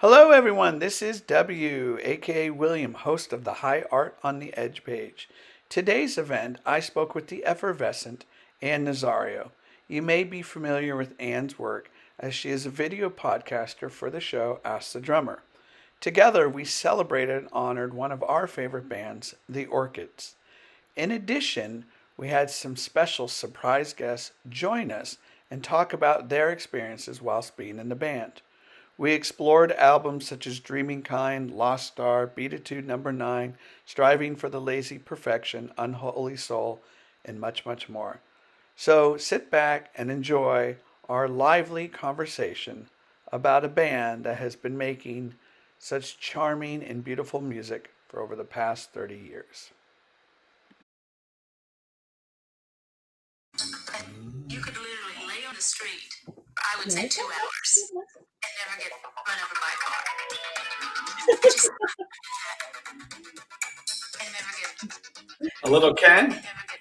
Hello, everyone. This is W, aka William, host of the High Art on the Edge page. Today's event, I spoke with the effervescent Ann Nazario. You may be familiar with Ann's work as she is a video podcaster for the show Ask the Drummer. Together, we celebrated and honored one of our favorite bands, the Orchids. In addition, we had some special surprise guests join us and talk about their experiences whilst being in the band. We explored albums such as Dreaming Kind, Lost Star, Beatitude Number 9, Striving for the Lazy Perfection, Unholy Soul, and much, much more. So sit back and enjoy our lively conversation about a band that has been making such charming and beautiful music for over the past 30 years. You could literally lay on the street, I would say 2 hours, and never get run over by a car. Just and never get A little Ken, never get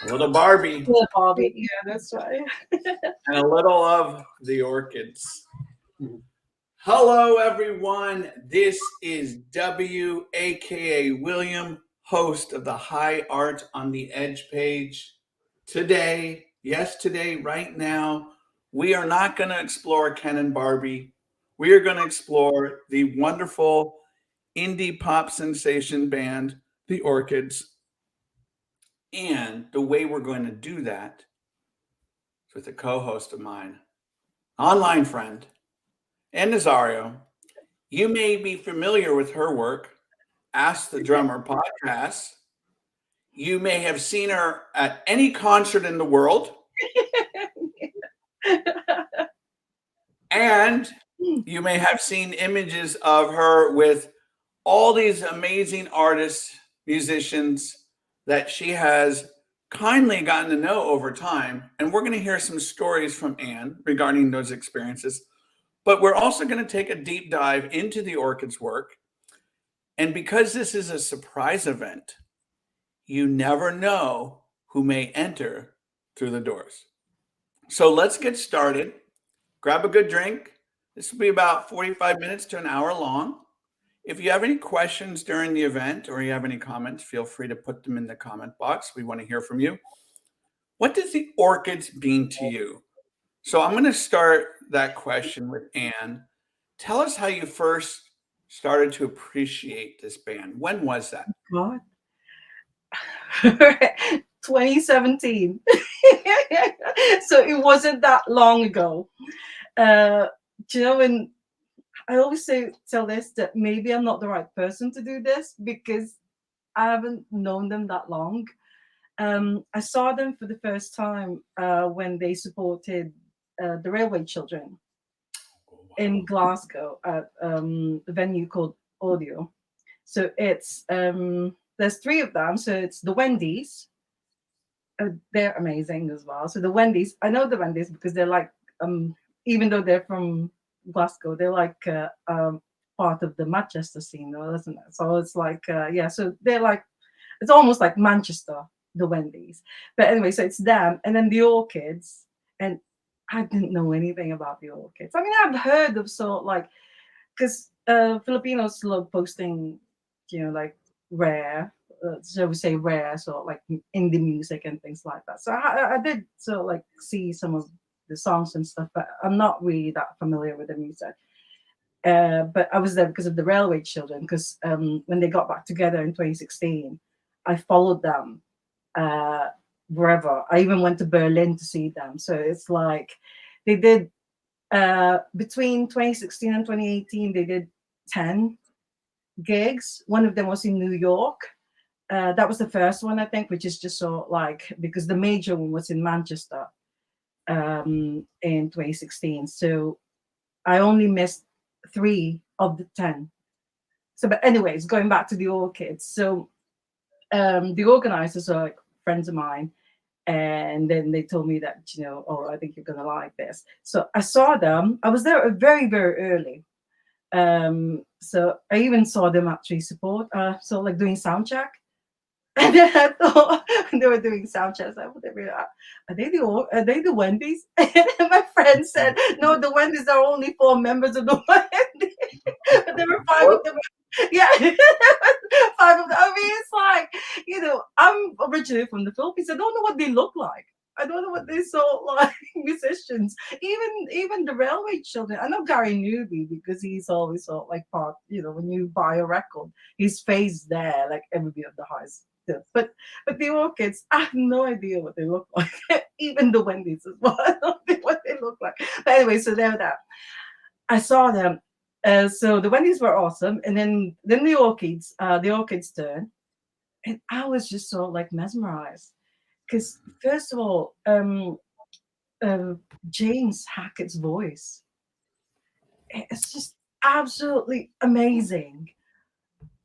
a little Barbie, Yeah, Bobby. Yeah, that's right. and a little of the Orchids. Hello, everyone. This is W, aka William, host of the High Art on the Edge page. Today, right now, we are not going to explore Ken and Barbie. We are going to explore the wonderful indie pop sensation band, the Orchids. And the way we're going to do that is with a co host of mine, online friend, and Nazario. You may be familiar with her work, Ask the Drummer podcast. You may have seen her at any concert in the world. And you may have seen images of her with all these amazing artists, musicians that she has kindly gotten to know over time. And we're going to hear some stories from Anne regarding those experiences. But we're also going to take a deep dive into the Orchids work. And because this is a surprise event, you never know who may enter through the doors. So let's get started. Grab a good drink. This will be about 45 minutes to an hour long. If you have any questions during the event or you have any comments, feel free to put them in the comment box. We want to hear from you. What does the Orchids mean to you? So I'm going to start that question with Anne. Tell us how you first started to appreciate this band. When was that? God. 2017. So it wasn't that long ago. Do you know, when I always tell this that maybe I'm not the right person to do this because I haven't known them that long. I saw them for the first time when they supported the Railway Children in Glasgow at a venue called Audio. So it's there's three of them. So it's the Wendy's. They're amazing as well. So the Wendy's, I know the Wendy's because they're like even though they're from Glasgow, they're like part of the Manchester scene, though, isn't it? So it's like yeah. So they're like it's almost like Manchester, the Wendy's. But anyway, so it's them, and then the Orchids, and I didn't know anything about the Orchids. I mean, I've heard of sort like because Filipinos love posting, you know, like rare, so we say rare, so like indie music and things like that. So I did sort of like see some of the songs and stuff, but I'm not really that familiar with the music. But I was there because of the Railway Children, because when they got back together in 2016, I followed them uh, wherever. I even went to Berlin to see them. So it's like they did between 2016 and 2018, they did 10 gigs. One of them was in New York. That was the first one, I think, which is just so like because the major one was in Manchester in 2016. So I only missed 3 of the 10. So, but anyways, going back to the Orchids. So the organizers are like friends of mine. And then they told me that, you know, oh, I think you're going to like this. So I saw them. I was there very, very early. So I even saw them actually support, so like doing sound check. And then I thought when they were doing sound checks, I would be like, are they the Wendy's? And then my friend said, no, the Wendy's are only 4 members of the Wendy's. five of them. Yeah, five of them. I mean, it's like, I'm originally from the Philippines. I don't know what they look like. I don't know what they saw like musicians. Even the railway children. I know Gary Newby because he's always sort of like part. When you buy a record, his face there, like everybody of the highs. But the Orchids, I have no idea what they look like. Even the Wendy's as well. I don't know what they look like. But anyway, so there that. I saw them. So the Wendy's were awesome, and then the Orchids turn, and I was just so like mesmerized because first of all, uh, James Hackett's voice, it's just absolutely amazing.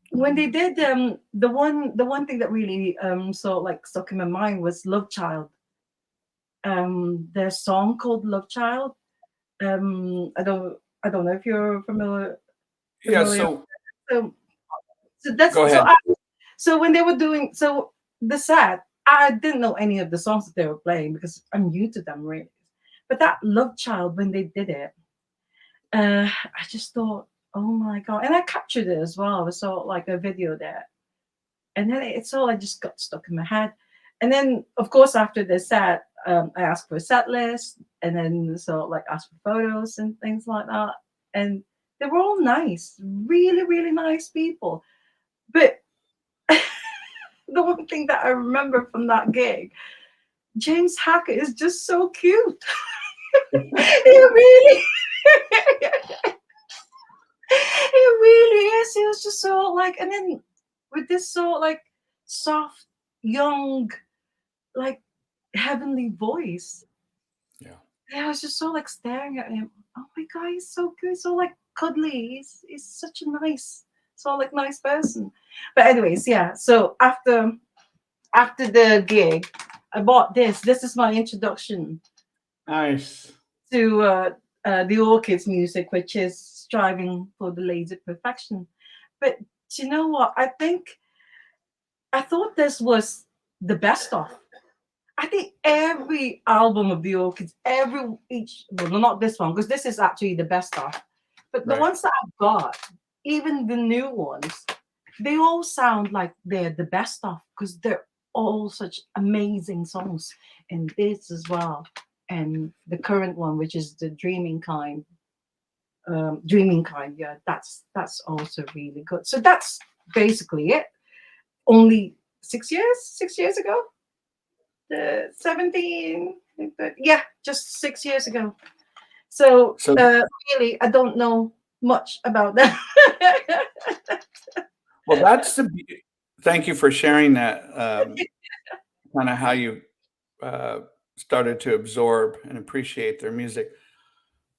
When they did the one thing that really so like stuck in my mind was Love Child. Their song called Love Child. I don't know if you're familiar. Yeah. familiar. So So so that's go so ahead. so when they were doing the set, I didn't know any of the songs that they were playing because I'm new to them really. But that Love Child, when they did it, I just thought, oh my god! And I captured it as well. I saw like a video there, and then it's all I just got stuck in my head. And then of course after the set, I asked for a set list, and then like asked for photos and things like that. And they were all nice, really, really nice people. But the one thing that I remember from that gig, James Hackett is just so cute. He really, he really is. He was just so like, and then with this so like soft, young, like heavenly voice. Yeah. And I was just so like staring at him. Oh my god, he's so good, so like cuddly. He's such a nice person. But anyways, yeah. So after the gig, I bought this. This is my introduction Nice. to the Orchids music, which is striving for the laser perfection. But do you know what? I thought this was the best of. I think every album of the Orchids, well, no, not this one, because this is actually the best of. But the Right. ones that I've got, even the new ones, they all sound like they're the best of because they're all such amazing songs. And this as well. And the current one, which is the Dreaming Kind, yeah, that's also really good. So that's basically it. Only 6 years ago, the 17, yeah, just 6 years ago. So So really, I don't know much about that. well, that's the. Thank you for sharing that. Kind of how you uh, started to absorb and appreciate their music.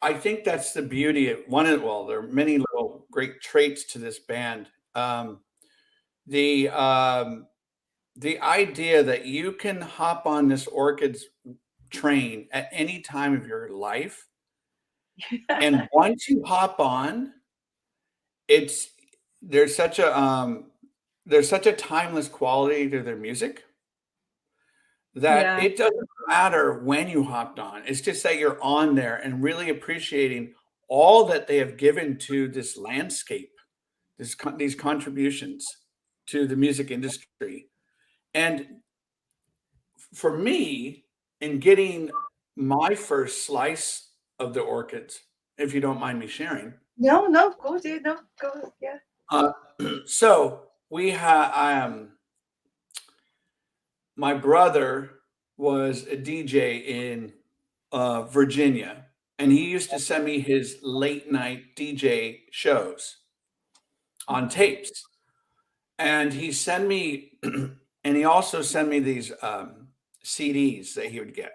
I think that's the beauty of there are many little great traits to this band. The the idea that you can hop on this Orchids train at any time of your life, and once you hop on, it's there's such a there's such a timeless quality to their music that Yeah, it doesn't matter when you hopped on. It's just that you're on there and really appreciating all that they have given to this landscape, these contributions to the music industry. And for me, in getting my first slice of the Orchids, if you don't mind me sharing, no, of course, yeah, no, go, yeah. uh, so we have my brother was a DJ in Virginia, and he used to send me his late night DJ shows on tapes. And he sent me, and he also sent me these CDs that he would get.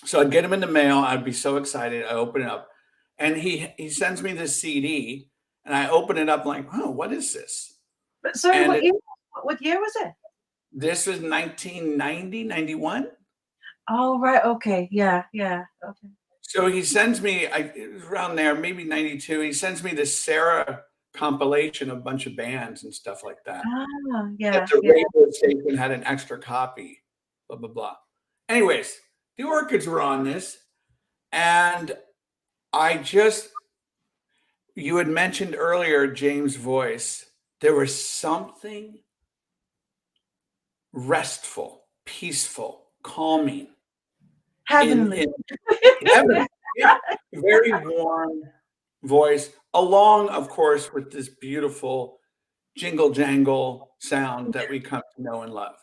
So I'd get them in the mail. I'd be so excited. I open it up, and he sends me this CD, and I open it up like, oh, what is this? But sorry, And what year was it? this was 1990, 91. Oh, right, okay, yeah, okay. So he sends me, it was around there, maybe 92. He sends me this Sarah compilation of a bunch of bands and stuff like that. Ah, That yeah, the yeah. radio station had an extra copy, blah, blah, blah. Anyways, the Orchids were on this, and I just, you had mentioned earlier James' voice. There was something restful, peaceful, calming Heavenly. in heaven. Yeah, very warm voice, along, of course, with this beautiful jingle jangle sound that we come to know and love.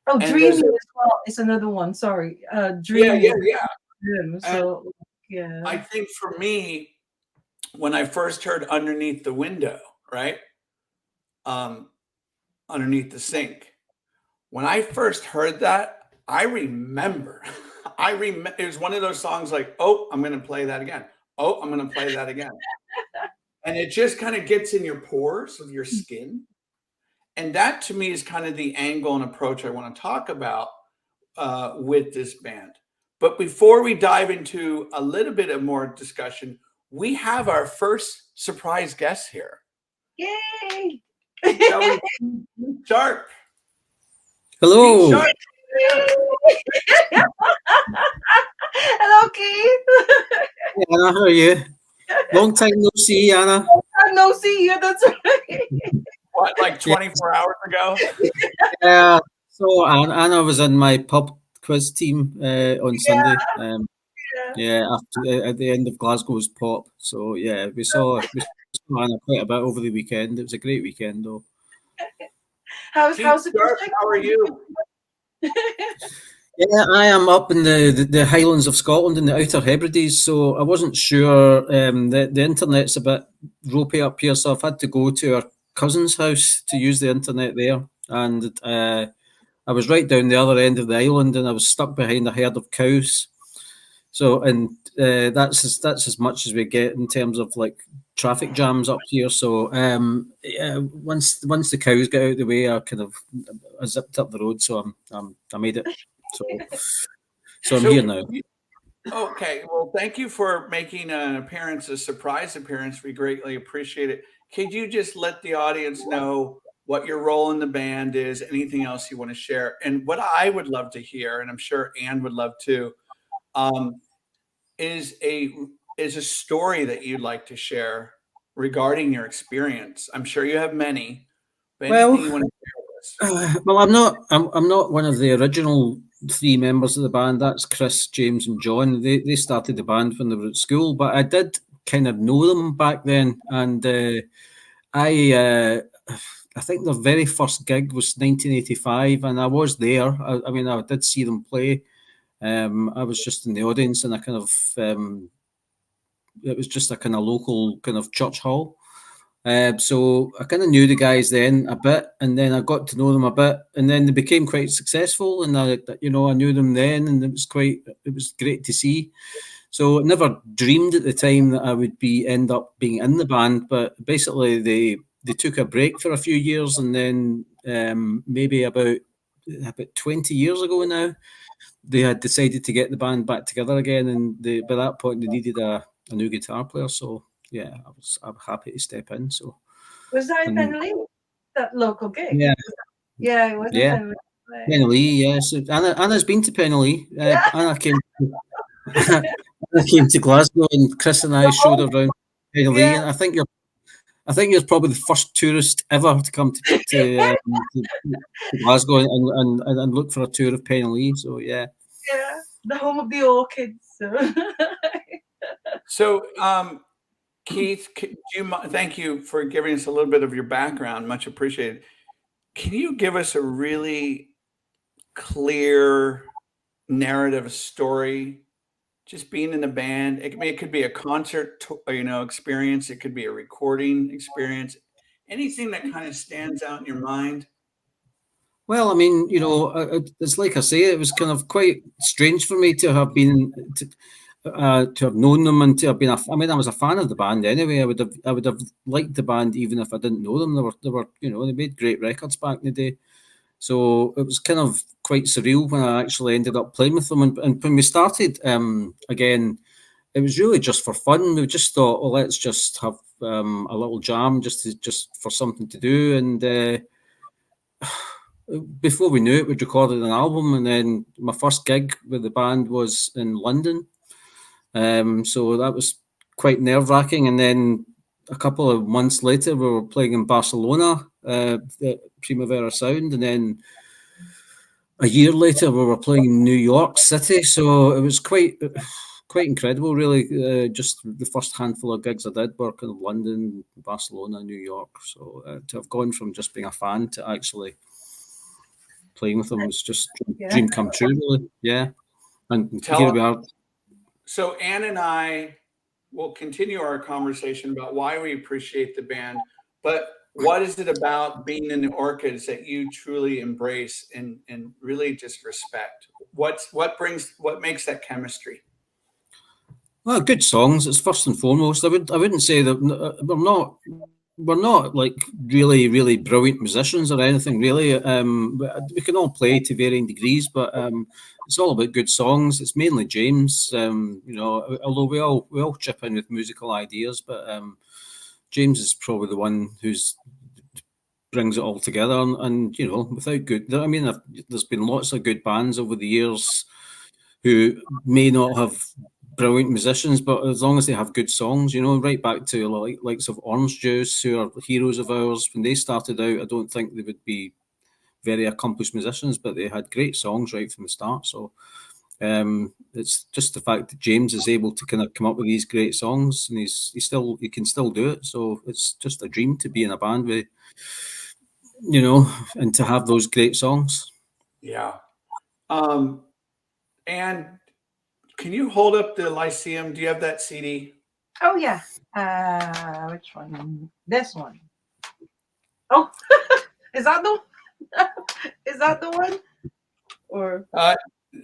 Oh, And there's Dreamy as well is another one. Sorry. yeah, Dreamy yeah, is yeah. him. And So yeah. I think for me, when I first heard Underneath the Window, right? Um, Underneath the Sink. When I first heard that, I remember, it was one of those songs like, oh, I'm going to play that again. Oh, I'm going to play that again. And it just kind of gets in your pores of your skin. And that to me is kind of the angle and approach I want to talk about with this band. But before we dive into a little bit of more discussion, we have our first surprise guest here. Yay! Shall we? Sharp. Hello. Sharp. Hello, Keith. Hey, Anna, how are you? Long time no see, Anna. No, see you. That's right. What, like 24 hours ago? Yeah. So Anna was in my pub quiz team on Sunday. Yeah. After at the end of Glasgow's pop. So yeah, we saw Anna quite a bit over the weekend. It was a great weekend, though. How's the Sharp, music? how are you? Yeah, I am up in the Highlands of Scotland in the Outer Hebrides, so I wasn't sure. The internet's a bit ropey up here, so I've had to go to our cousin's house to use the internet there. And I was right down the other end of the island, and I was stuck behind a herd of cows. So, and that's as much as we get in terms of like traffic jams up here. So, yeah, once the cows get out of the way, I zipped up the road, so I made it. So I'm here now. Okay, well, thank you for making an appearance, a surprise appearance. We greatly appreciate it. Could you just let the audience know what your role in the band is, anything else you want to share? And what I would love to hear, and I'm sure Anne would love to, is a story that you'd like to share regarding your experience. I'm sure you have many, but anything you want to share with us? Well, I'm not one of the original three members of the band. That's Chris, James, and John. They started the band when they were at school, but I did kind of know them back then, and I think their very first gig was 1985, and I was there. I mean, I did see them play. I was just in the audience, and it was just a kind of local kind of church hall. So I kind of knew the guys then a bit, and then I got to know them a bit, and then they became quite successful, and I knew them then, and it was great to see. So I never dreamed at the time that I would end up being in the band, but basically they took a break for a few years, and then maybe about 20 years ago now, they had decided to get the band back together again, and by that point they needed a new guitar player. So yeah, I'm happy to step in. So Was that in and Penilee? That local gig? yeah, Yeah, it was in yeah, Penilee. Penilee. Yes, Anna's been to Penilee. Yeah. Anna came. Anna came to Glasgow, and Chris and I showed her around Penilee. Yeah. And I think you're probably the first tourist ever to come to Glasgow and look for a tour of Penilee. So yeah. Yeah, the home of the Orchids. So, Keith, thank you for giving us a little bit of your background. Much appreciated. Can you give us a really clear narrative story? Just being in a band. It could be a concert, experience. It could be a recording experience. Anything that kind of stands out in your mind. Well, I mean, it's like I say, it was kind of quite strange for me to have known them and to have been. I was a fan of the band anyway. I would have liked the band even if I didn't know them. They made great records back in the day. So it was kind of quite surreal when I actually ended up playing with them. And when we started again, it was really just for fun. We just thought, oh, let's just have a little jam just for something to do. And before we knew it, we'd recorded an album. And then my first gig with the band was in London. So that was quite nerve-wracking. And then a couple of months later, we were playing in Barcelona, the Primavera Sound, and then a year later, we were playing in New York City. So it was quite incredible, really. Just the first handful of gigs I did were kind of London, Barcelona, New York. So to have gone from just being a fan to actually playing with them was just dream come true, really. Yeah. And here we are. So Anne and I will continue our conversation about why we appreciate the band, but what is it about being in the Orchids that you truly embrace and really just respect? What makes that chemistry? Well, good songs. It's first and foremost. I wouldn't say that we're not like really brilliant musicians or anything really. We can all play to varying degrees, but it's all about good songs. It's mainly James, you know, although we all chip in with musical ideas, but James is probably the one who's brings it all together. And you know, without good, I mean, there's been lots of good bands over the years who may not have brilliant musicians, but as long as they have good songs, you know, right back to likes of Orange Juice, who are heroes of ours. When they started out, I don't think they would be very accomplished musicians, but they had great songs right from the start. So it's just the fact that James is able to kind of come up with these great songs, and he can still do it. So it's just a dream to be in a band with, you know, and to have those great songs. Yeah. And can you hold up the Lyceum? Do you have that CD? Oh yeah. Which one? This one. Oh, is that the one? Or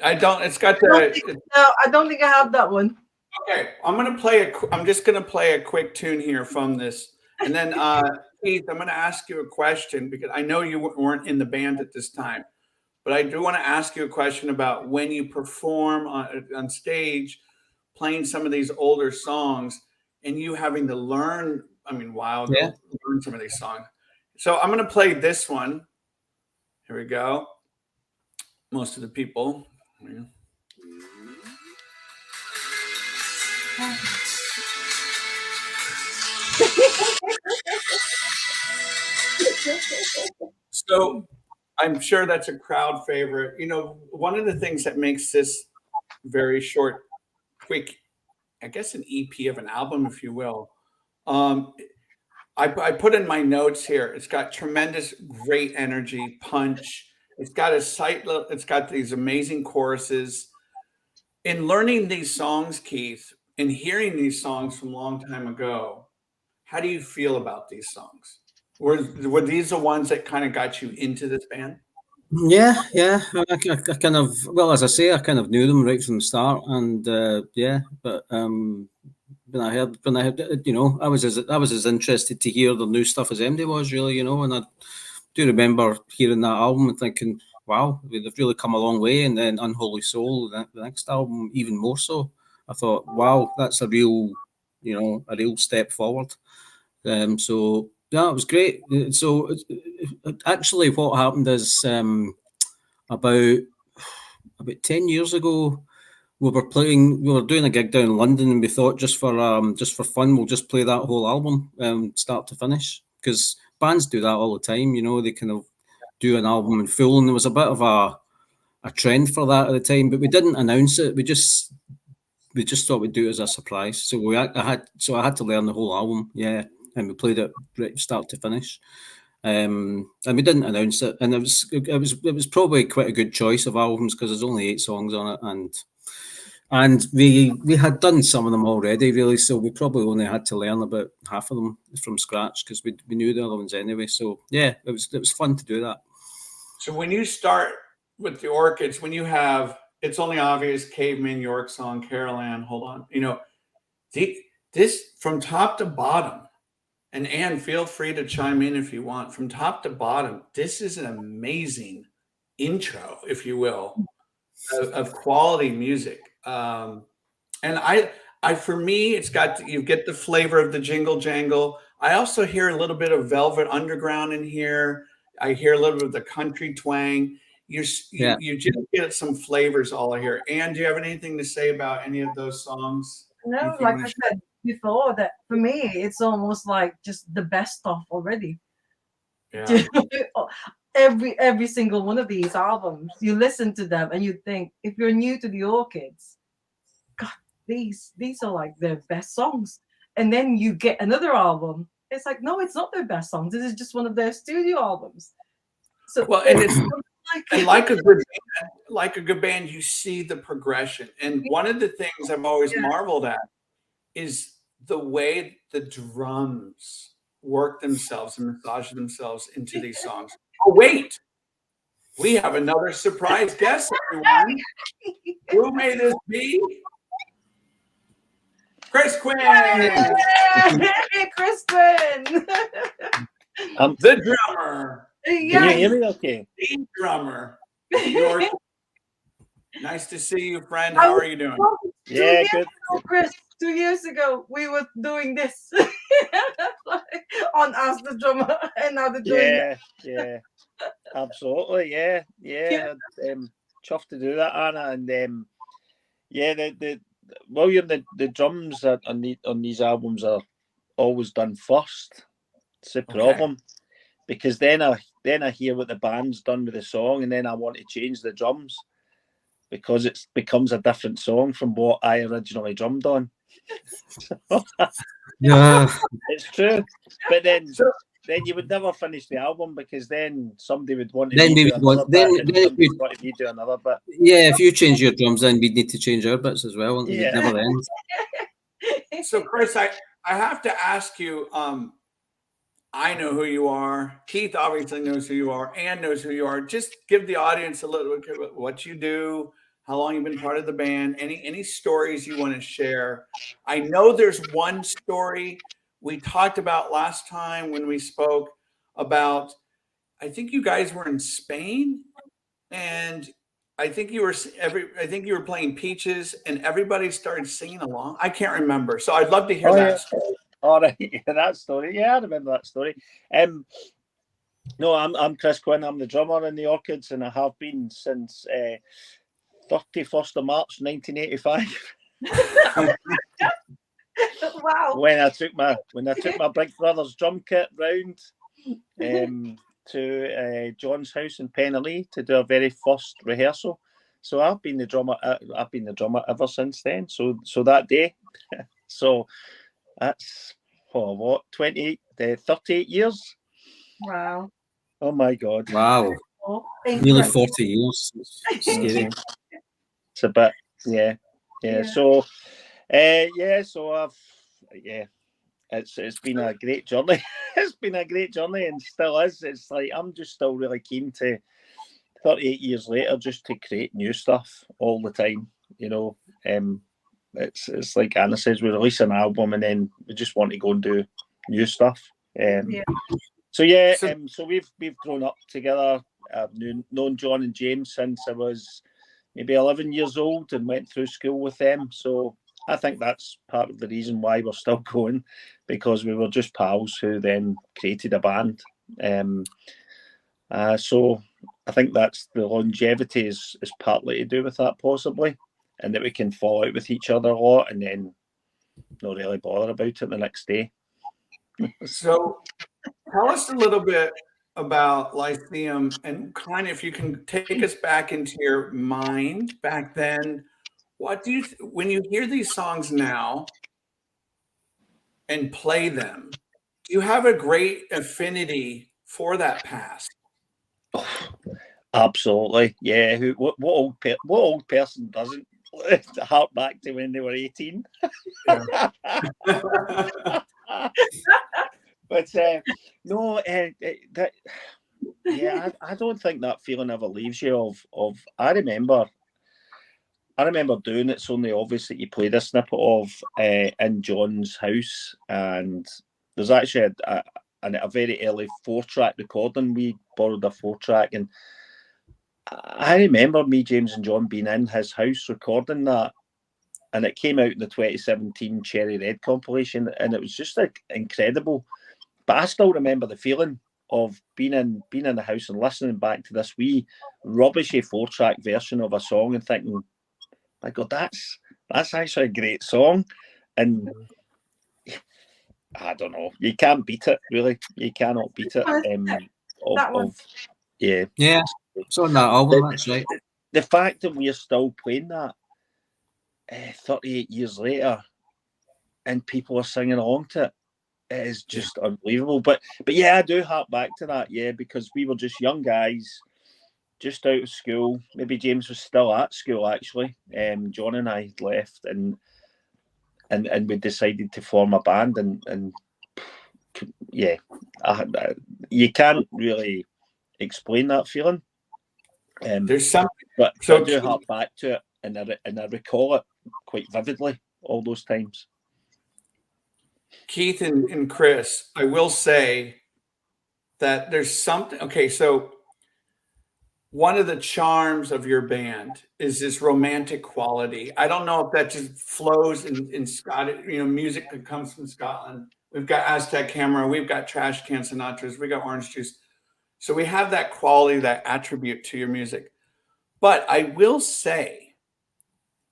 I don't. It's got the. No, I don't think I have that one. Okay, I'm just gonna play a quick tune here from this, and then Keith, I'm gonna ask you a question because I know you weren't in the band at this time, but I do want to ask you a question about when you perform on stage, playing some of these older songs, and you having to learn. I mean, wow, learn some of these songs. So I'm gonna play this one. Here we go. Most of the people. So I'm sure that's a crowd favorite. You know, one of the things that makes this very short, quick, I guess an EP of an album, if you will. I put in my notes here. It's got tremendous, great energy, punch. It's got it's got these amazing choruses. In learning these songs, Keith, and hearing these songs from a long time ago, how do you feel about these songs? Were these the ones that kind of got you into this band? Yeah. I kind of, well, as I say, I kind of knew them right from the start, and but when I heard, you know, I was as interested to hear the new stuff as MD was, really, you know, and I do remember hearing that album and thinking, wow, they've really come a long way. And then Unholy Soul, the next album, even more so. I thought, wow, that's a real step forward. So yeah, it was great. So actually, what happened is about 10 years ago, we were doing a gig down in London, and we thought just for fun, we'll just play that whole album, start to finish, because bands do that all the time. You know, they kind of do an album in full, and there was a bit of a trend for that at the time, but we didn't announce it. We just thought we'd do it as a surprise. So I had to learn the whole album, yeah, and we played it right start to finish. And we didn't announce it, and it was probably quite a good choice of albums because there's only 8 songs on it, and we had done some of them already, really, so we probably only had to learn about half of them from scratch because we knew the other ones anyway. So yeah, it was fun to do that. So when you start with the Orchids, when you have It's Only Obvious, Caveman, York Song, Carol Ann, Hold On, you know, this from top to bottom, and Anne, feel free to chime in if you want, from top to bottom, this is an amazing intro, if you will, of quality music. And for me, you get the flavor of the jingle jangle. I also hear a little bit of Velvet Underground in here. I hear a little bit of the country twang. You just get some flavors all here. Anne, do you have anything to say about any of those songs? No, like I said, before, that for me, it's almost like just the best stuff already. Yeah. Every single one of these albums, you listen to them and you think, if you're new to the Orchids, God, these are like their best songs. And then you get another album, it's like, no, it's not their best songs. This is just one of their studio albums. So Well, and it's and like a good band, you see the progression. And one of the things I've always marveled at is the way the drums work themselves and massage themselves into these songs. Oh, wait, we have another surprise guest, everyone. Who may this be? Chris Quinn, Chris Quinn. the drummer. Can you hear me okay? The drummer. Nice to see you, friend. How are you doing? Yeah, good. Chris, 2 years ago, we were doing this on Ask the Drummer, and now they're doing that. Yeah, absolutely. Yeah. Chuffed to do that, Anna. And the William, the drums on these albums are always done first. It's the problem, because then I hear what the band's done with the song, and then I want to change the drums, because it becomes a different song from what I originally drummed on. Yeah, it's true. But then you would never finish the album, because then somebody would want to then we do would another want, bit, then and if somebody we, would want to do another bit. yeah, if you change your drums, then we'd need to change our bits as well. Yeah. It never ends. So, Chris, I have to ask you. I know who you are. Keith obviously knows who you are. Ann knows who you are. Just give the audience a little bit of what you do, how long you've been part of the band, any stories you want to share. I know there's one story we talked about last time when we spoke about, I think you guys were in Spain, and I think you were playing Peaches, and everybody started singing along. I can't remember. So I'd love to hear that story. All right, that story. Yeah, I remember that story. No, I'm Chris Quinn. I'm the drummer in the Orchids, and I have been since 31st of March 1985. Wow! When I took my big brother's drum kit round to John's house in Penilee to do our very first rehearsal. So I've been the drummer. I've been the drummer ever since then. So that day. So that's 38 years. Wow! Oh my God! Wow, nearly 40 years. It's scary. It's a bit, yeah. So, it's been a great journey. It's been a great journey, and still is. It's like I'm just still really keen to, 38 years later, just to create new stuff all the time. It's like Anna says, we release an album and then we just want to go and do new stuff. So we've grown up together. I've known John and James since I was maybe 11 years old and went through school with them. So I think that's part of the reason why we're still going, because we were just pals who then created a band. So I think that's the longevity is partly to do with that, possibly, and that we can fall out with each other a lot and then not really bother about it the next day. So tell us a little bit about Lyceum, and kind of, if you can take us back into your mind back then. What do you when you hear these songs now and play them, do you have a great affinity for that past? Oh, absolutely, yeah. What old person doesn't hark back to when they were 18? Yeah. But no, I don't think that feeling ever leaves you. I remember doing It's Only Obvious That You played a snippet of in John's house, and there's actually a very early 4-track recording. We borrowed a 4-track, and I remember me, James, and John being in his house recording that, and it came out in the 2017 Cherry Red compilation, and it was just like incredible. But I still remember the feeling of being in the house and listening back to this wee rubbishy 4-track version of a song and thinking, my God, that's actually a great song. And I don't know. You can't beat it, really. You cannot beat it. That one. Yeah. Yeah, it's on that album. That's right. The fact that we're still playing that 38 years later, and people are singing along to it is just unbelievable. But yeah, I do hark back to that. Yeah, because we were just young guys, just out of school. Maybe James was still at school actually. John and I had left, and we decided to form a band, and yeah, you can't really explain that feeling. There's something, but so I do hark back to it, and I recall it quite vividly all those times. Keith and Chris, I will say that there's something. Okay, so one of the charms of your band is this romantic quality. I don't know if that just flows in Scottish, music that comes from Scotland. We've got Aztec Hammer, we've got Trash Can Sinatras, we got Orange Juice. So we have that quality, that attribute to your music. But I will say,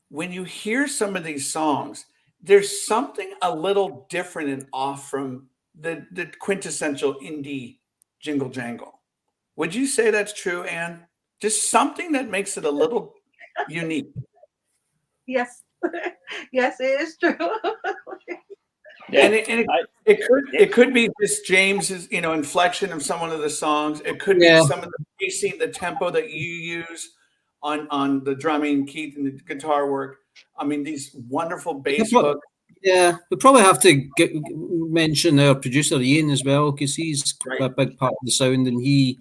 when you hear some of these songs, there's something a little different and off from the quintessential indie jingle jangle. Would you say that's true, Anne? Just something that makes it a little unique. Yes. Yes, it is true. Yeah, And it could be just James's inflection of some of the songs. It could be some of the pacing, the tempo that you use on the drumming, Keith, and the guitar work. I mean, these wonderful bass hooks. Yeah, we probably have to mention our producer Ian as well, because he's a big part of the sound, and he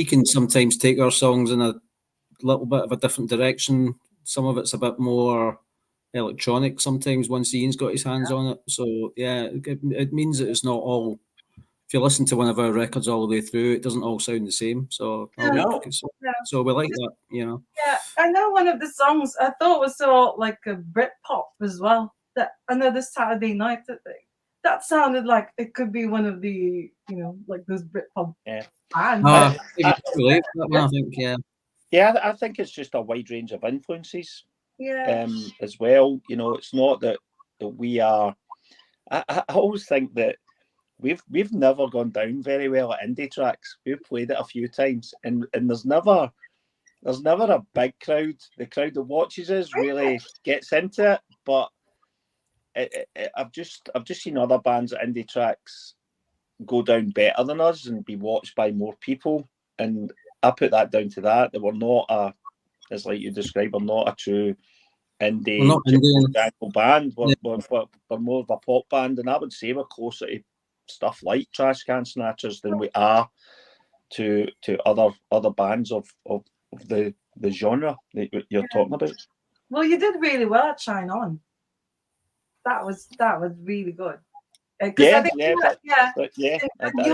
can sometimes take our songs in a little bit of a different direction. Some of it's a bit more electronic sometimes once Ian's got his hands on it. So yeah, it means that it's not all. If you listen to one of our records all the way through, it doesn't all sound the same. So so we like that, Yeah, I know one of the songs I thought was so like a Britpop as well. That Another Saturday Night. That sounded like it could be one of the like those Britpop bands. I think I think it's just a wide range of influences. As well. It's not that we are. I always think that we've never gone down very well at indie tracks. We've played it a few times, and there's never a big crowd. The crowd that watches us really gets into it, but I've just seen other bands at indie tracks go down better than us and be watched by more people, and I put that down to that. They were not as like you described, we're not a true indie band. We're more of a pop band, and I would say we're closer to stuff like Trash Can Snatchers than we are to other bands of the genre that you're talking about. Well, you did really well at Shine On. That was really good. Yeah, you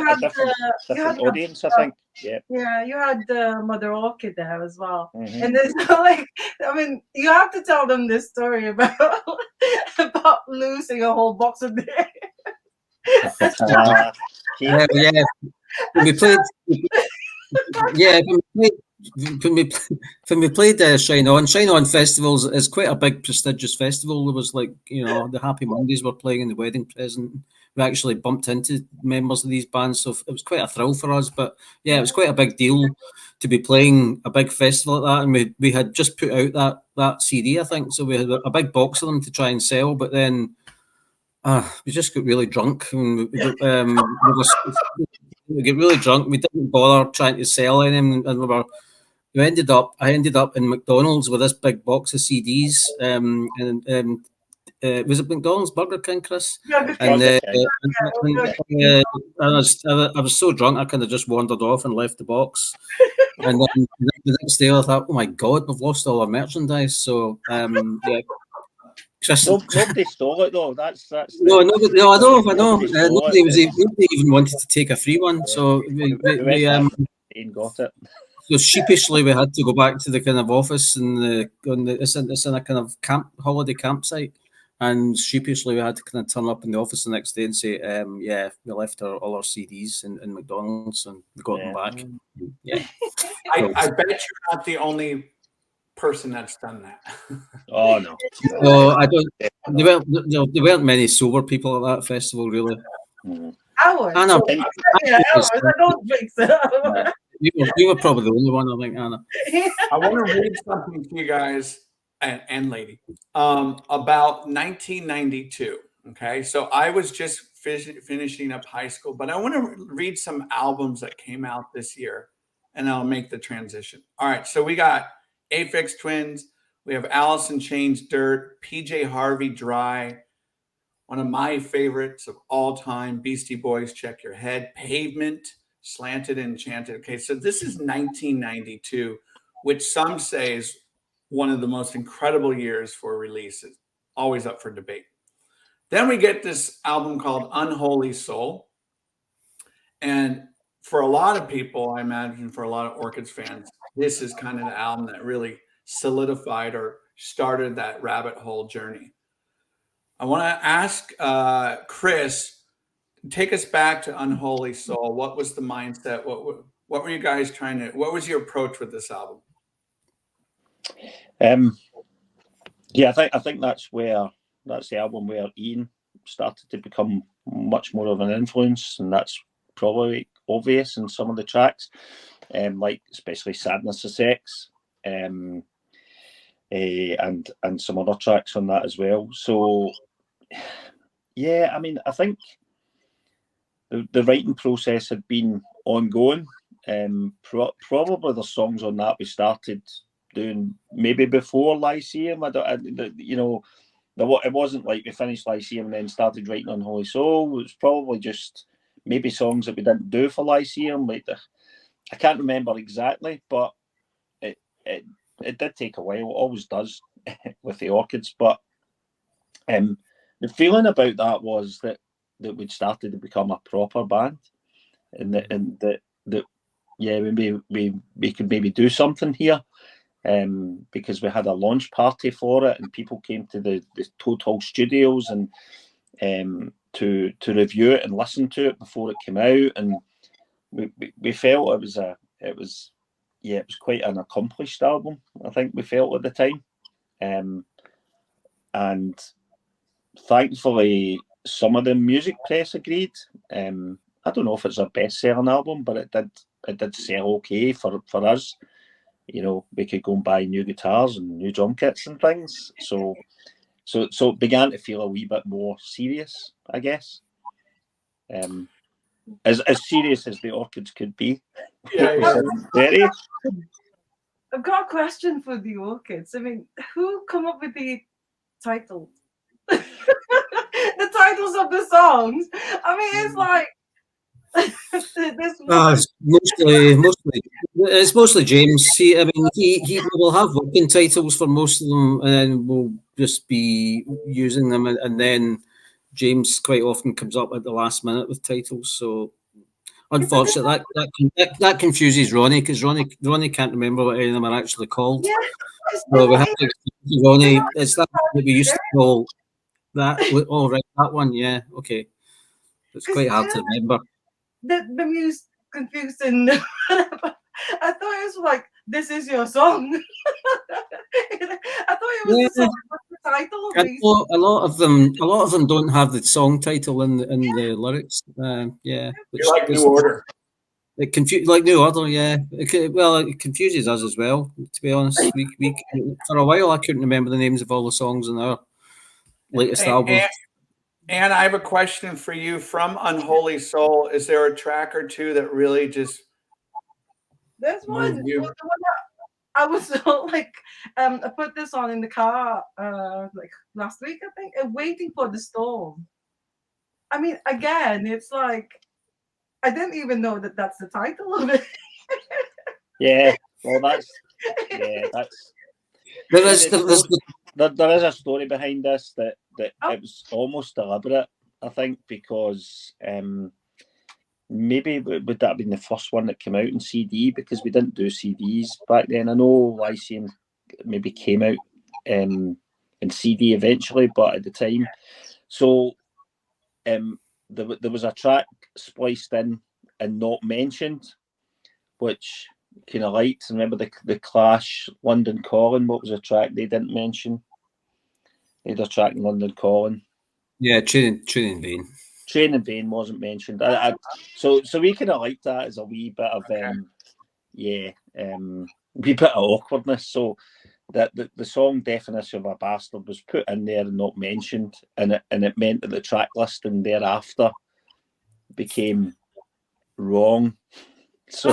had different audience, I think. Yeah, you had Mother Orchid there as well. Mm-hmm. And there's you have to tell them this story about losing a whole box of beer. When we played Shine On festivals is quite a big prestigious festival. There was the Happy Mondays were playing in the Wedding Present. We actually bumped into members of these bands, so it was quite a thrill for us. But yeah, it was quite a big deal to be playing a big festival like that. And we had just put out that CD, I think, so we had a big box of them to try and sell. But then we just got really drunk, and we get really drunk. We didn't bother trying to sell any, and I ended up in McDonald's with this big box of CDs, was it McDonald's, Burger King, Chris? And I was so drunk I kind of just wandered off and left the box. And then the next day I thought, oh my God, we've lost all our merchandise. So Chris, nobody stole it though. That's no, I know. Nobody even wanted to take a free one. So we got it. So sheepishly, we had to go back to the kind of office it's in a kind of holiday campsite, and sheepishly we had to kind of turn up in the office the next day and say, we left all our CDs in McDonald's and we got them back. Yeah, I bet you're not the only person that's done that. Oh no. No, I don't. There weren't many sober people at that festival, really. Mm. Hours. Anna, And- Yeah, hours. I don't think so. you were probably the only one, I think, Anna. I want to read something to you guys and lady about 1992. Okay, so I was just finishing up high school, but I want to read some albums that came out this year, and I'll make the transition. All right, so we got Aphex Twins, we have Alice in Chains, Dirt, PJ Harvey, Dry. One of my favorites of all time, Beastie Boys, Check Your Head, Pavement, Slanted and Enchanted. Okay, so this is 1992, which some say is one of the most incredible years for releases, always up for debate. Then we get this album called Unholy Soul. And for a lot of people, I imagine for a lot of Orchids fans, this is kind of the album that really solidified or started that rabbit hole journey. I want to ask Chris, take us back to Unholy Soul. What was the mindset? What were you guys trying to? What was your approach with this album? Yeah, I think that's the album where Ian started to become much more of an influence, and that's probably obvious in some of the tracks, like especially Sadness of Sex, and some other tracks on that as well. So, yeah, I mean, I think the writing process had been ongoing. Probably the songs on that we started doing maybe before Lyceum. It wasn't like we finished Lyceum and then started writing on Holy Soul. It was probably just maybe songs that we didn't do for Lyceum. I can't remember exactly, but it did take a while. It always does with the Orchids. But the feeling about that was that we'd started to become a proper band, and that yeah, maybe we could maybe do something here. Because we had a launch party for it and people came to the Total Studios and to review it and listen to it before it came out, and we felt it was quite an accomplished album. I think we felt at the time, and thankfully some of the music press agreed. I don't know if it's our best selling album, but it did sell okay for us. You know, we could go and buy new guitars and new drum kits and things. So it began to feel a wee bit more serious, I guess. As serious as the Orchids could be. Yeah. I've got a question for the Orchids. I mean, who come up with the title? The titles of the songs. I mean, it's like it's mostly James. See, I mean, he will have working titles for most of them, and then we'll just be using them, and then James quite often comes up at the last minute with titles. So, unfortunately, that confuses Ronnie, because Ronnie can't remember what any of them are actually called. Yeah, so we have to explain to Ronnie. It's that we used to call that. Oh, right, that one. Yeah, okay. It's quite hard to remember. The music confusing. I thought it was like, "This is your song." I thought it was the song with the title. A lot of them don't have the song title in the lyrics. Yeah, You like New Order? It like New Order. Yeah, it confuses us as well. To be honest, we for a while I couldn't remember the names of all the songs in our latest album. And I have a question for you from Unholy Soul. Is there a track or two that really just There's one. you? The one that I was like, I put this on in the car like last week, I think, waiting for the storm. I mean, again, it's like I didn't even know that that's the title of it. Yeah, well, that's. There is a story behind this that it was almost deliberate, I think, because maybe would that have been the first one that came out in CD, because we didn't do CDs back then. I know Lyceum maybe came out in CD eventually, but at the time, so there was a track spliced in and not mentioned, which kind of liked. Remember the Clash, London Calling. What was a track they didn't mention? They had a track in London Calling. Yeah, Training Vain. Train in Vain wasn't mentioned. So we kind of liked that as a wee bit of wee bit of awkwardness. So that the song Definition of a Bastard was put in there and not mentioned, and it meant that the track listing thereafter became wrong. So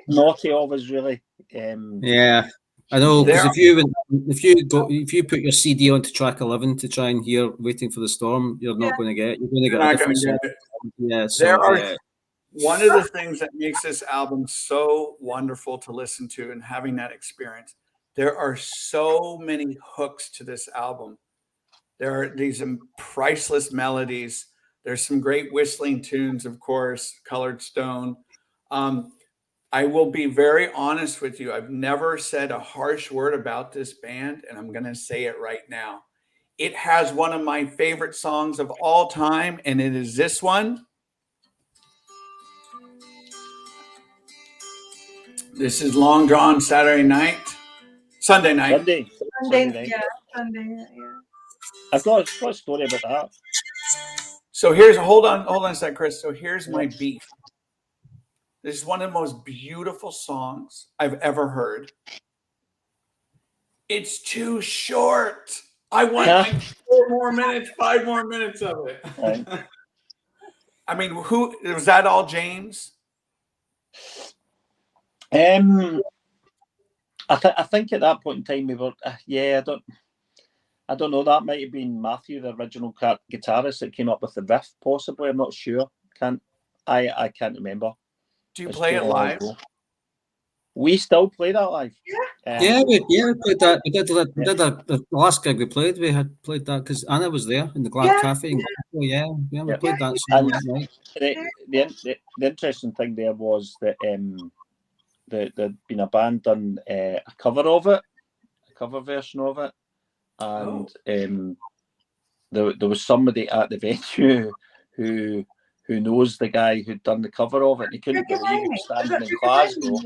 naughty of us, really. Yeah, I know, because if you put your CD onto track 11 to try and hear "Waiting for the Storm," you're not going to get. You're going to You're get a not going different to song. get it. Yeah, There so are yeah. one of the things that makes this album so wonderful to listen to and having that experience. There are so many hooks to this album. There are these priceless melodies. There's some great whistling tunes, of course, Colored Stone. I will be very honest with you. I've never said a harsh word about this band, and I'm going to say it right now. It has one of my favorite songs of all time, and it is this one. This is Long Drawn Sunday night. Sunday Sunday, night. yeah, Sunday, yeah. I've got a story about that. So here's hold on a sec, Chris. So here's my beef. This is one of the most beautiful songs I've ever heard. It's too short. I want like 4 more minutes, 5 more minutes of it. Right. I mean, who was that? All James? I think at that point in time we were. I don't know. That might have been Matthew, the original guitarist, that came up with the riff. Possibly, I'm not sure. I can't remember. Do you It's play too it long live? ago. We still play that live. We played that. We did the last gig we played. We had played that because Anna was there in the Glad Cafe. In Glasgow, we played that song that night. The interesting thing there was that there'd been a band done a cover of it, a cover version of it, and there was somebody at the venue who knows the guy who'd done the cover of it. And he couldn't believe he was standing in Glasgow.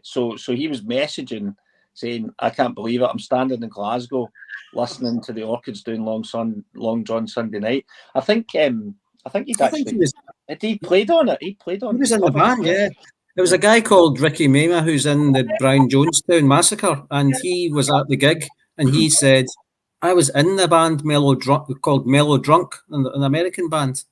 So he was messaging saying, "I can't believe it. I'm standing in Glasgow, listening to the Orchids doing Long Drawn Sunday Night." I think he'd he played on it. He played on. He was in the band, yeah. There was a guy called Ricky Mama who's in the Brian Jonestown Massacre, and he was at the gig, and he said, "I was in the band called Mellow Drunk, an American band."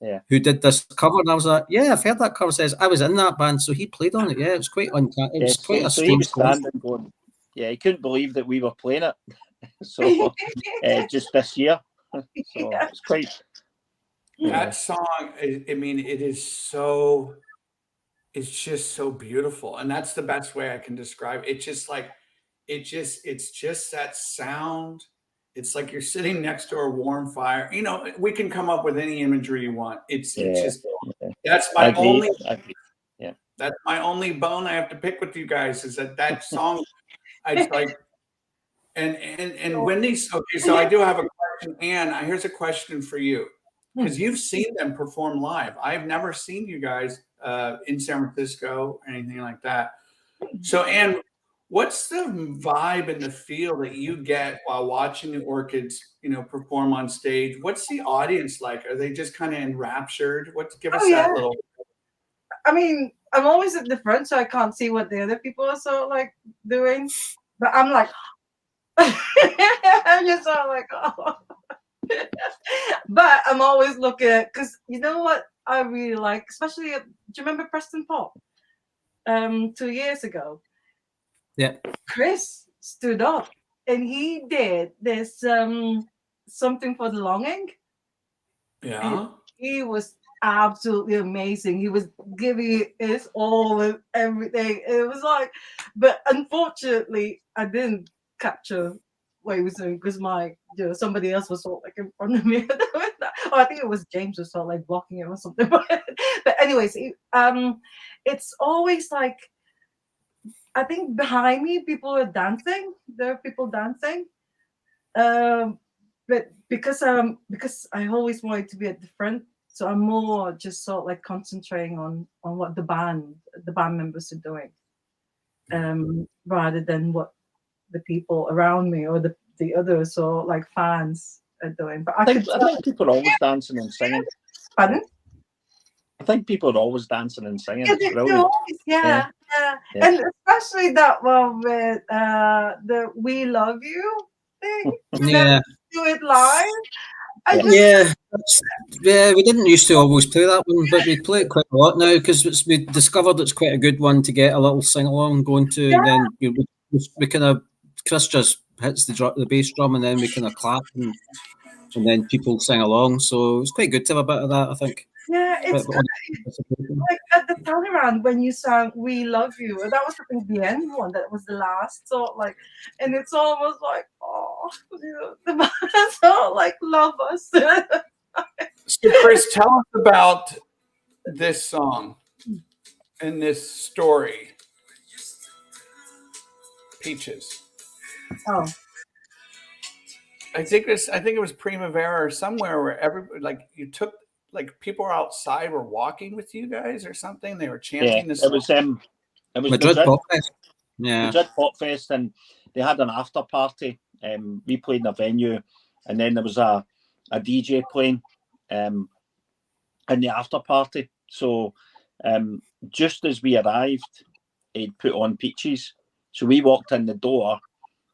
Yeah. Who did this cover? And I was like, "Yeah, I've heard that cover." Says I was in that band, so he played on it. Yeah, it was quite uncanny. It was quite a so he was strange standing going, yeah, he couldn't believe that we were playing it. So just this year, so it's quite. That song, I mean, it is so. It's just so beautiful, and that's the best way I can describe it. It's just like, it's just that sound. It's like you're sitting next to a warm fire. You know, we can come up with any imagery you want. It's just that's my only. Yeah, that's my only bone I have to pick with you guys is that song. It's like, and Wendy's okay. So I do have a question, Anne. Here's a question for you because you've seen them perform live. I've never seen you guys in San Francisco or anything like that. So, Anne, what's the vibe and the feel that you get while watching the Orchids, perform on stage? What's the audience like? Are they just kind of enraptured? Give us that little. I mean, I'm always at the front, so I can't see what the other people are sort of like doing. But I'm like, I'm just sort of like, oh. But I'm always looking at, because you know what I really like, especially, do you remember Preston Pop 2 years ago? Yeah. Chris stood up and he did this Something for the Longing. Yeah. And he was absolutely amazing. He was giving his all and everything. It was like, but unfortunately, I didn't capture what he was doing because somebody else was sort of like in front of me. Or I think it was James was sort of like blocking him or something. But anyways, it's always like, I think behind me people are dancing. There are people dancing. But because I always wanted to be at the front, So I'm more just sort of like concentrating on what the band members are doing, rather than what the people around me or the other sort of like fans are doing. But I I could think people are always dancing and singing. pardon? I think people are always dancing and singing. Yeah, It's they brilliant. always, yeah. Yeah. And especially that one with the "We Love You" thing. Yeah. Do it live. I Yeah. just Yeah, we didn't used to always play that one, but we play it quite a lot now because we discovered it's quite a good one to get a little sing along going to. Yeah. And then we kind of Chris just hits the bass drum, and then we kind of clap, and then people sing along. So it's quite good to have a bit of that, I think. yeah, it's Bit of participation. like at the turnaround when you sang "We Love You," and that was I think the end one. That was the last sort like, and it's almost like, oh, the man sort like love us. So, Chris, tell us about this song and this story, Peaches. Oh, I think it was Primavera or somewhere where everybody like you took like people were outside were walking with you guys or something. They were Yeah, chanting this. it was Madrid Pop Fest. Yeah. Madrid Pop Fest, and they had an after party. We played in a venue, and then there was a DJ playing in the after party. So just as we arrived, he'd put on Peaches. So we walked in the door,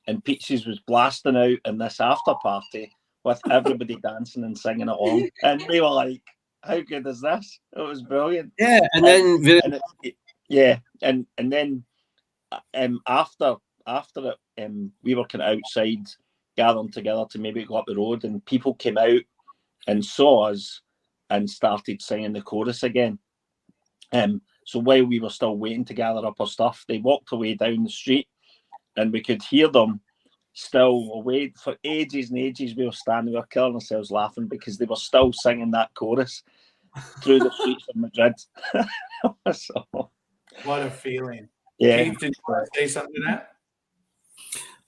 and Peaches was blasting out in this after party with everybody dancing and singing along, and we were like, "How good is this?" It was brilliant. Yeah, and then And then after it, we were kind of outside gathering together to maybe go up the road, and people came out and saw us and started singing the chorus again. So while we were still waiting to gather up our stuff, they walked away down the street, and we could hear them still away for ages and ages. We were killing ourselves laughing because they were still singing that chorus through the streets of Madrid. So, What a feeling! yeah. Keith, did you want to say something to that?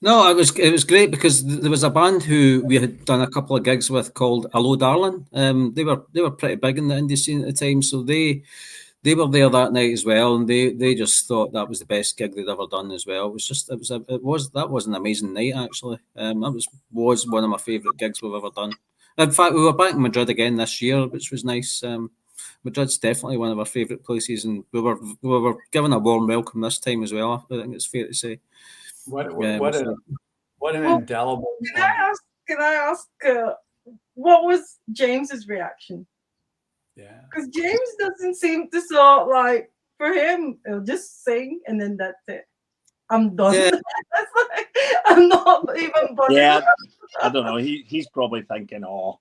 No, it was great because there was a band who we had done a couple of gigs with called Hello Darling. They were pretty big in the indie scene at the time, so they were there that night as well, and they just thought that was the best gig they'd ever done as well. That was an amazing night actually. That was one of my favourite gigs we've ever done. In fact, we were back in Madrid again this year, which was nice. Madrid's definitely one of our favourite places, and we were given a warm welcome this time as well. I think it's fair to say. What an Well, indelible. Can I ask what was James's reaction? Yeah. Because James doesn't seem to sort like, for him, he'll just sing and then that's it. I'm done. Yeah. That's like, I'm not even bothered. Yeah, I don't know. He's probably thinking, "Oh,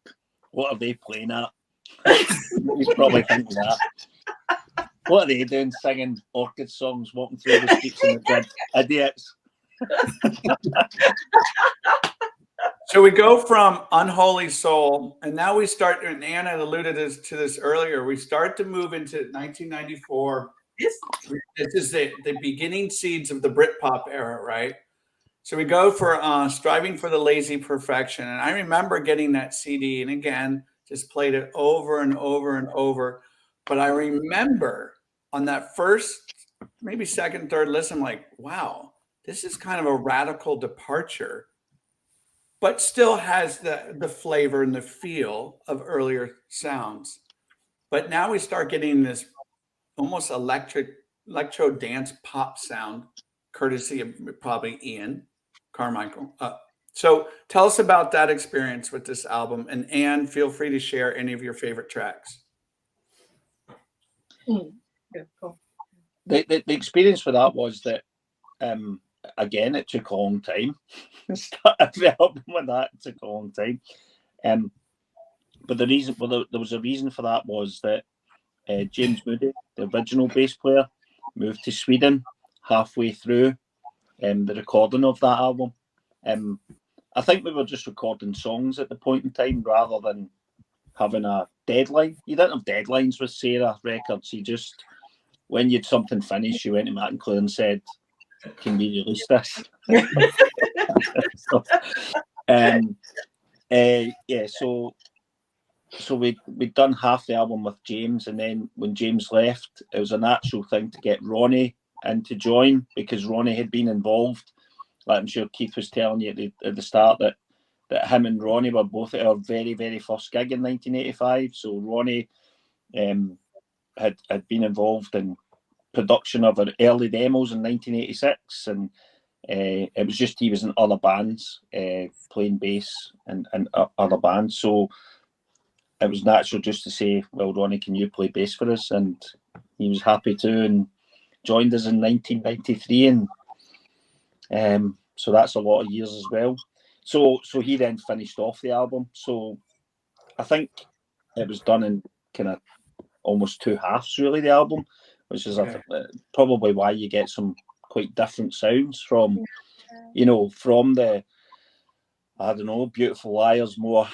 what are they playing at?" He's probably thinking that. What are they doing, singing Orchids songs, walking through the streets of Madrid? Idiots. So we go from Unholy Soul, and now we start, and Anna alluded to this earlier, we start to move into 1994. Yes. This is the beginning seeds of the Britpop era, right? So we go for Striving for the Lazy Perfection. And I remember getting that CD, and again, just played it over and over and over. But I remember on that first, maybe second, third listen, I'm like, wow, this is kind of a radical departure, but still has the flavor and the feel of earlier sounds. But now we start getting this almost electro dance pop sound, courtesy of probably Ian Carmichael. So tell us about that experience with this album. And Anne, feel free to share any of your favorite tracks. Yeah, cool. The experience for that was that, again, it took a long time. Started the album with that, it took a long time. But there was a reason for that was that James Moody, the original bass player, moved to Sweden halfway through the recording of that album. I think we were just recording songs at the point in time rather than having a deadline. You didn't have deadlines with Sarah Records. You just, when you'd something finished, you went to Matt and Claire and said, "Can we release this?" So, so so we'd done half the album with James, and then when James left, it was a natural thing to get Ronnie in to join, because Ronnie had been involved. Like I'm sure Keith was telling you at the start, that him and Ronnie were both at our very, very first gig in 1985. So Ronnie had been involved in production of our early demos in 1986, and it was just he was in other bands playing bass and other bands. So it was natural just to say, well, Ronnie, can you play bass for us? And he was happy to, and joined us in 1993, and so that's a lot of years as well. So he then finished off the album. So I think it was done in kind of almost two halves, really, the album, which is probably why you get some quite different sounds from, from the, I don't know, Beautiful Liars, more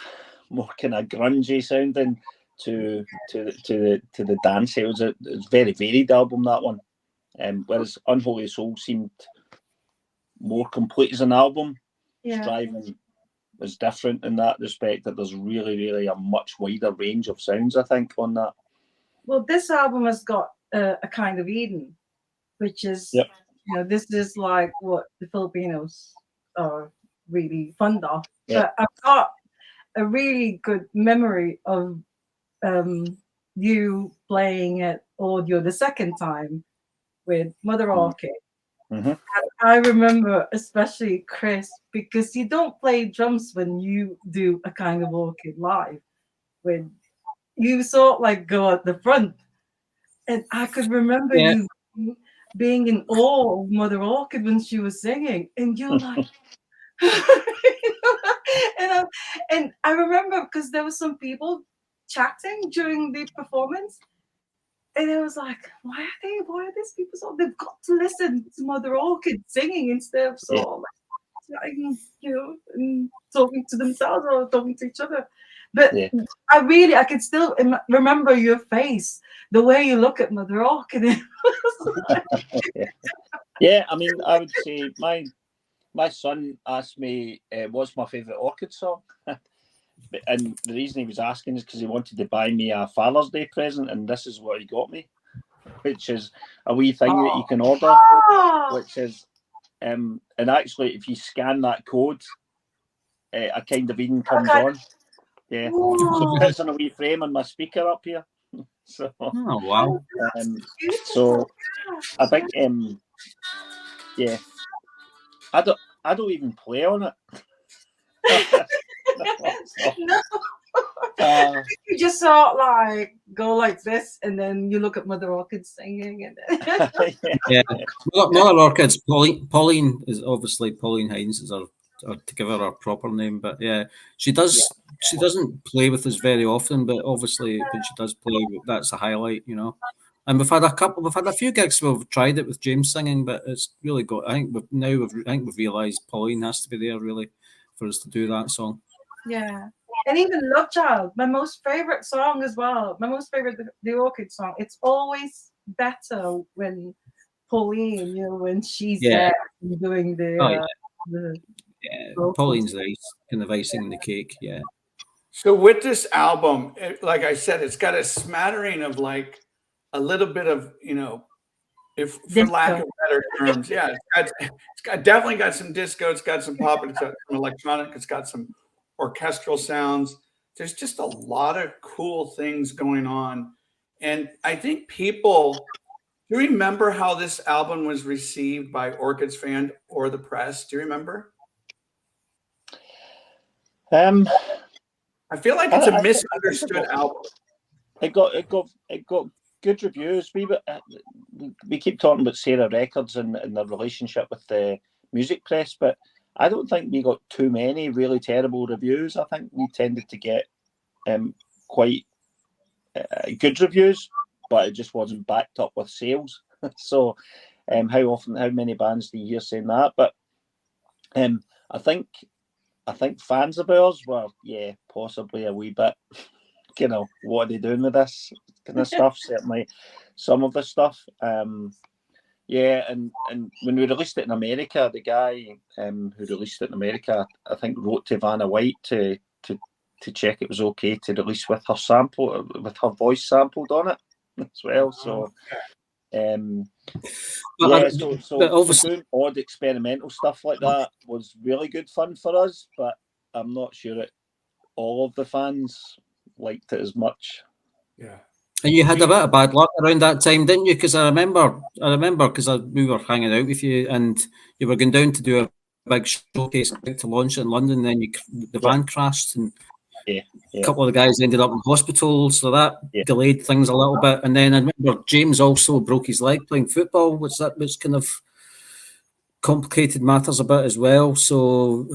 kind of grungy sounding to the dance. It was a very varied album, that one. Whereas Unholy Soul seemed more complete as an album. Striving is different in that respect, that there's really, really a much wider range of sounds, I think, on that. Well, this album has got a kind of Eden, which is, this is like what the Filipinos are really fond of. But I've got a really good memory of you playing at audio the second time with Mother Orchid. Mm-hmm. I remember especially Chris, because you don't play drums when you do a kind of Orchid live. When you sort of like go at the front, and I could remember you being in awe of Mother Orchid when she was singing, and you're like, and I remember because there were some people chatting during the performance, and it was like, why are these people so, they've got to listen to Mother Orchid singing instead of sort of like, and talking to themselves or talking to each other. But I can still remember your face, the way you look at Mother Orchid. Yeah, I mean, I would say my son asked me what's my favourite Orchid song. And the reason he was asking is because he wanted to buy me a Father's Day present, and this is what he got me, which is a wee thing that you can order, which is, and actually, if you scan that code, a kind of Eden comes on. Yeah, so it's in a wee frame on my speaker up here. So, oh wow. So I think, I don't even play on it. No. You just saw like go like this, and then you look at Mother Orchid singing, and Mother Orchids. Pauline is obviously Pauline Hines is to give her a proper name, but she does. She doesn't play with us very often, but obviously when she does play, that's a highlight, And we've had a few gigs where we've tried it with James singing, but it's really got. I think we've realised Pauline has to be there really for us to do that song. Yeah, and even Love Child, my most favorite song as well. My most favorite, the Orchid song. It's always better when Pauline, when she's there doing the. Pauline's the kind of icing in the cake. Yeah. So with this album, like I said, it's got a smattering of like a little bit of, if for lack of better terms, it's definitely got some disco, it's got some pop, it's got some electronic, it's got some orchestral sounds. There's just a lot of cool things going on, and I think people. Do you remember how this album was received by Orchids fans or the press? Do you remember? I feel like it's a misunderstood album. It got good reviews. We keep talking about Sarah Records and their relationship with the music press, but I don't think we got too many really terrible reviews. I think we tended to get quite good reviews, but it just wasn't backed up with sales. So, how many bands do you hear saying that? But I think fans of ours were, possibly a wee bit, what are they doing with this kind of stuff? Certainly, some of the stuff. And when we released it in America, the guy who released it in America, I think, wrote to Vanna White to to check it was okay to release with her voice sampled on it as well. So, But obviously, doing odd experimental stuff like that was really good fun for us. But I'm not sure that all of the fans liked it as much. Yeah. and you had a bit of bad luck around that time, didn't you? Because I remember because we were hanging out with you, and you were going down to do a big showcase to launch it in London. And then the van crashed, and Yeah. a couple of the guys ended up in hospital, so that Yeah. delayed things a little bit. And then I remember James also broke his leg playing football, which kind of complicated matters a bit as well. So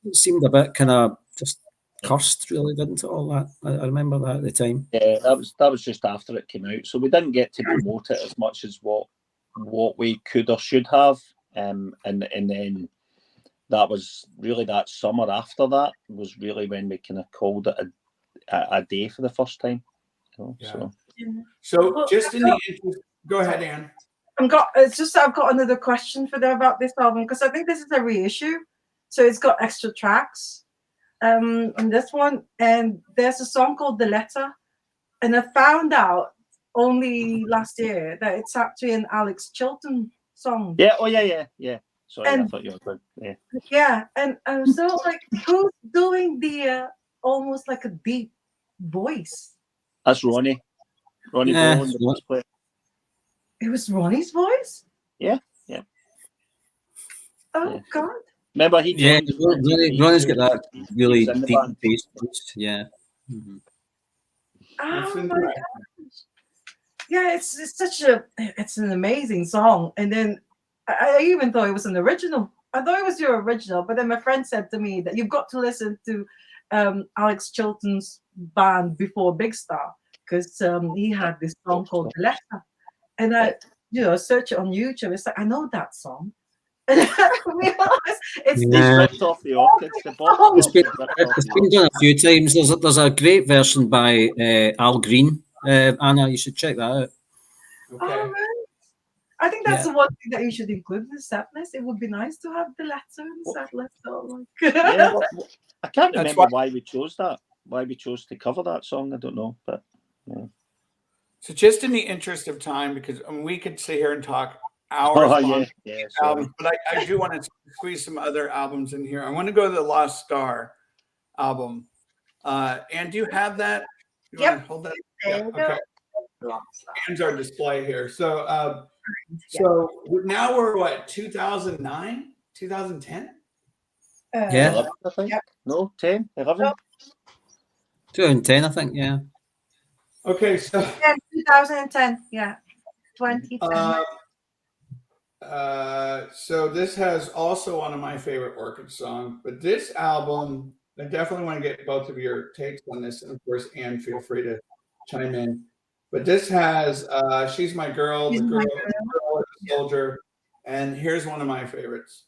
it seemed a bit kind of just cursed, really, didn't it? All that I remember that at the time. Yeah, that was just after it came out, so we didn't get to promote it as much as what we could or should have. And then that was really that summer after that was really when we kind of called it a day for the first time. So just in the interest, go ahead, Anne. I've got another question for them about this album, because I think this is a reissue, so it's got extra tracks on this one, and there's a song called "The Letter," and I found out only last year that it's actually an Alex Chilton song. Yeah. Oh yeah. Sorry, I And- thought you were good. Yeah. Yeah, and I'm so like, who's doing the almost like a deep voice? That's Ronnie. Ronnie Yeah. Bowen, the bass player. It was Ronnie's voice. Yeah. Oh Yeah. God. Remember he Yeah, joined Ronnie's got that really He's in the deep band. bass voice. Yeah. Mhm. That's Oh my interesting. gosh. Yeah, it's an amazing song. And then I even thought it was an original. I thought it was your original, but then my friend said to me that you've got to listen to Alex Chilton's band before Big Star, because he had this song called "The Letter," and I search it on YouTube. It's like, I know that song. And I realized it's Yeah. ripped off the Orchids. The box Oh, It's been, ripped off it's the been done a few times. There's a great version by Al Green. Anna, you should check that out. Okay. all right. I think that's Yeah. the one thing that you should include in the set list. It would be nice to have the letter in the set list. So, like, Yeah, I can't That's remember why we chose that. Why we chose to cover that song, I don't know. But So just in the interest of time, because we could sit here and talk hours long yeah. Sorry. albums, but I do want to squeeze some other albums in here. I want to go to the Lost Star album. And do you have that? You Yep. want to hold that? There Yeah, we go. okay. Hands our display here. So now we're what, 2009, 2010? Yeah. 11, I think. Yep. No, 10, 11. No. 2010, I think. Yeah. Okay, so 2010. Yeah, 2010. so this has also one of my favorite Orchid songs, but this album, I definitely want to get both of your takes on this, and of course, Anne, feel free to chime in. But this has "She's My Girl," She's "The My Girl with the Soldier," and here's one of my favorites.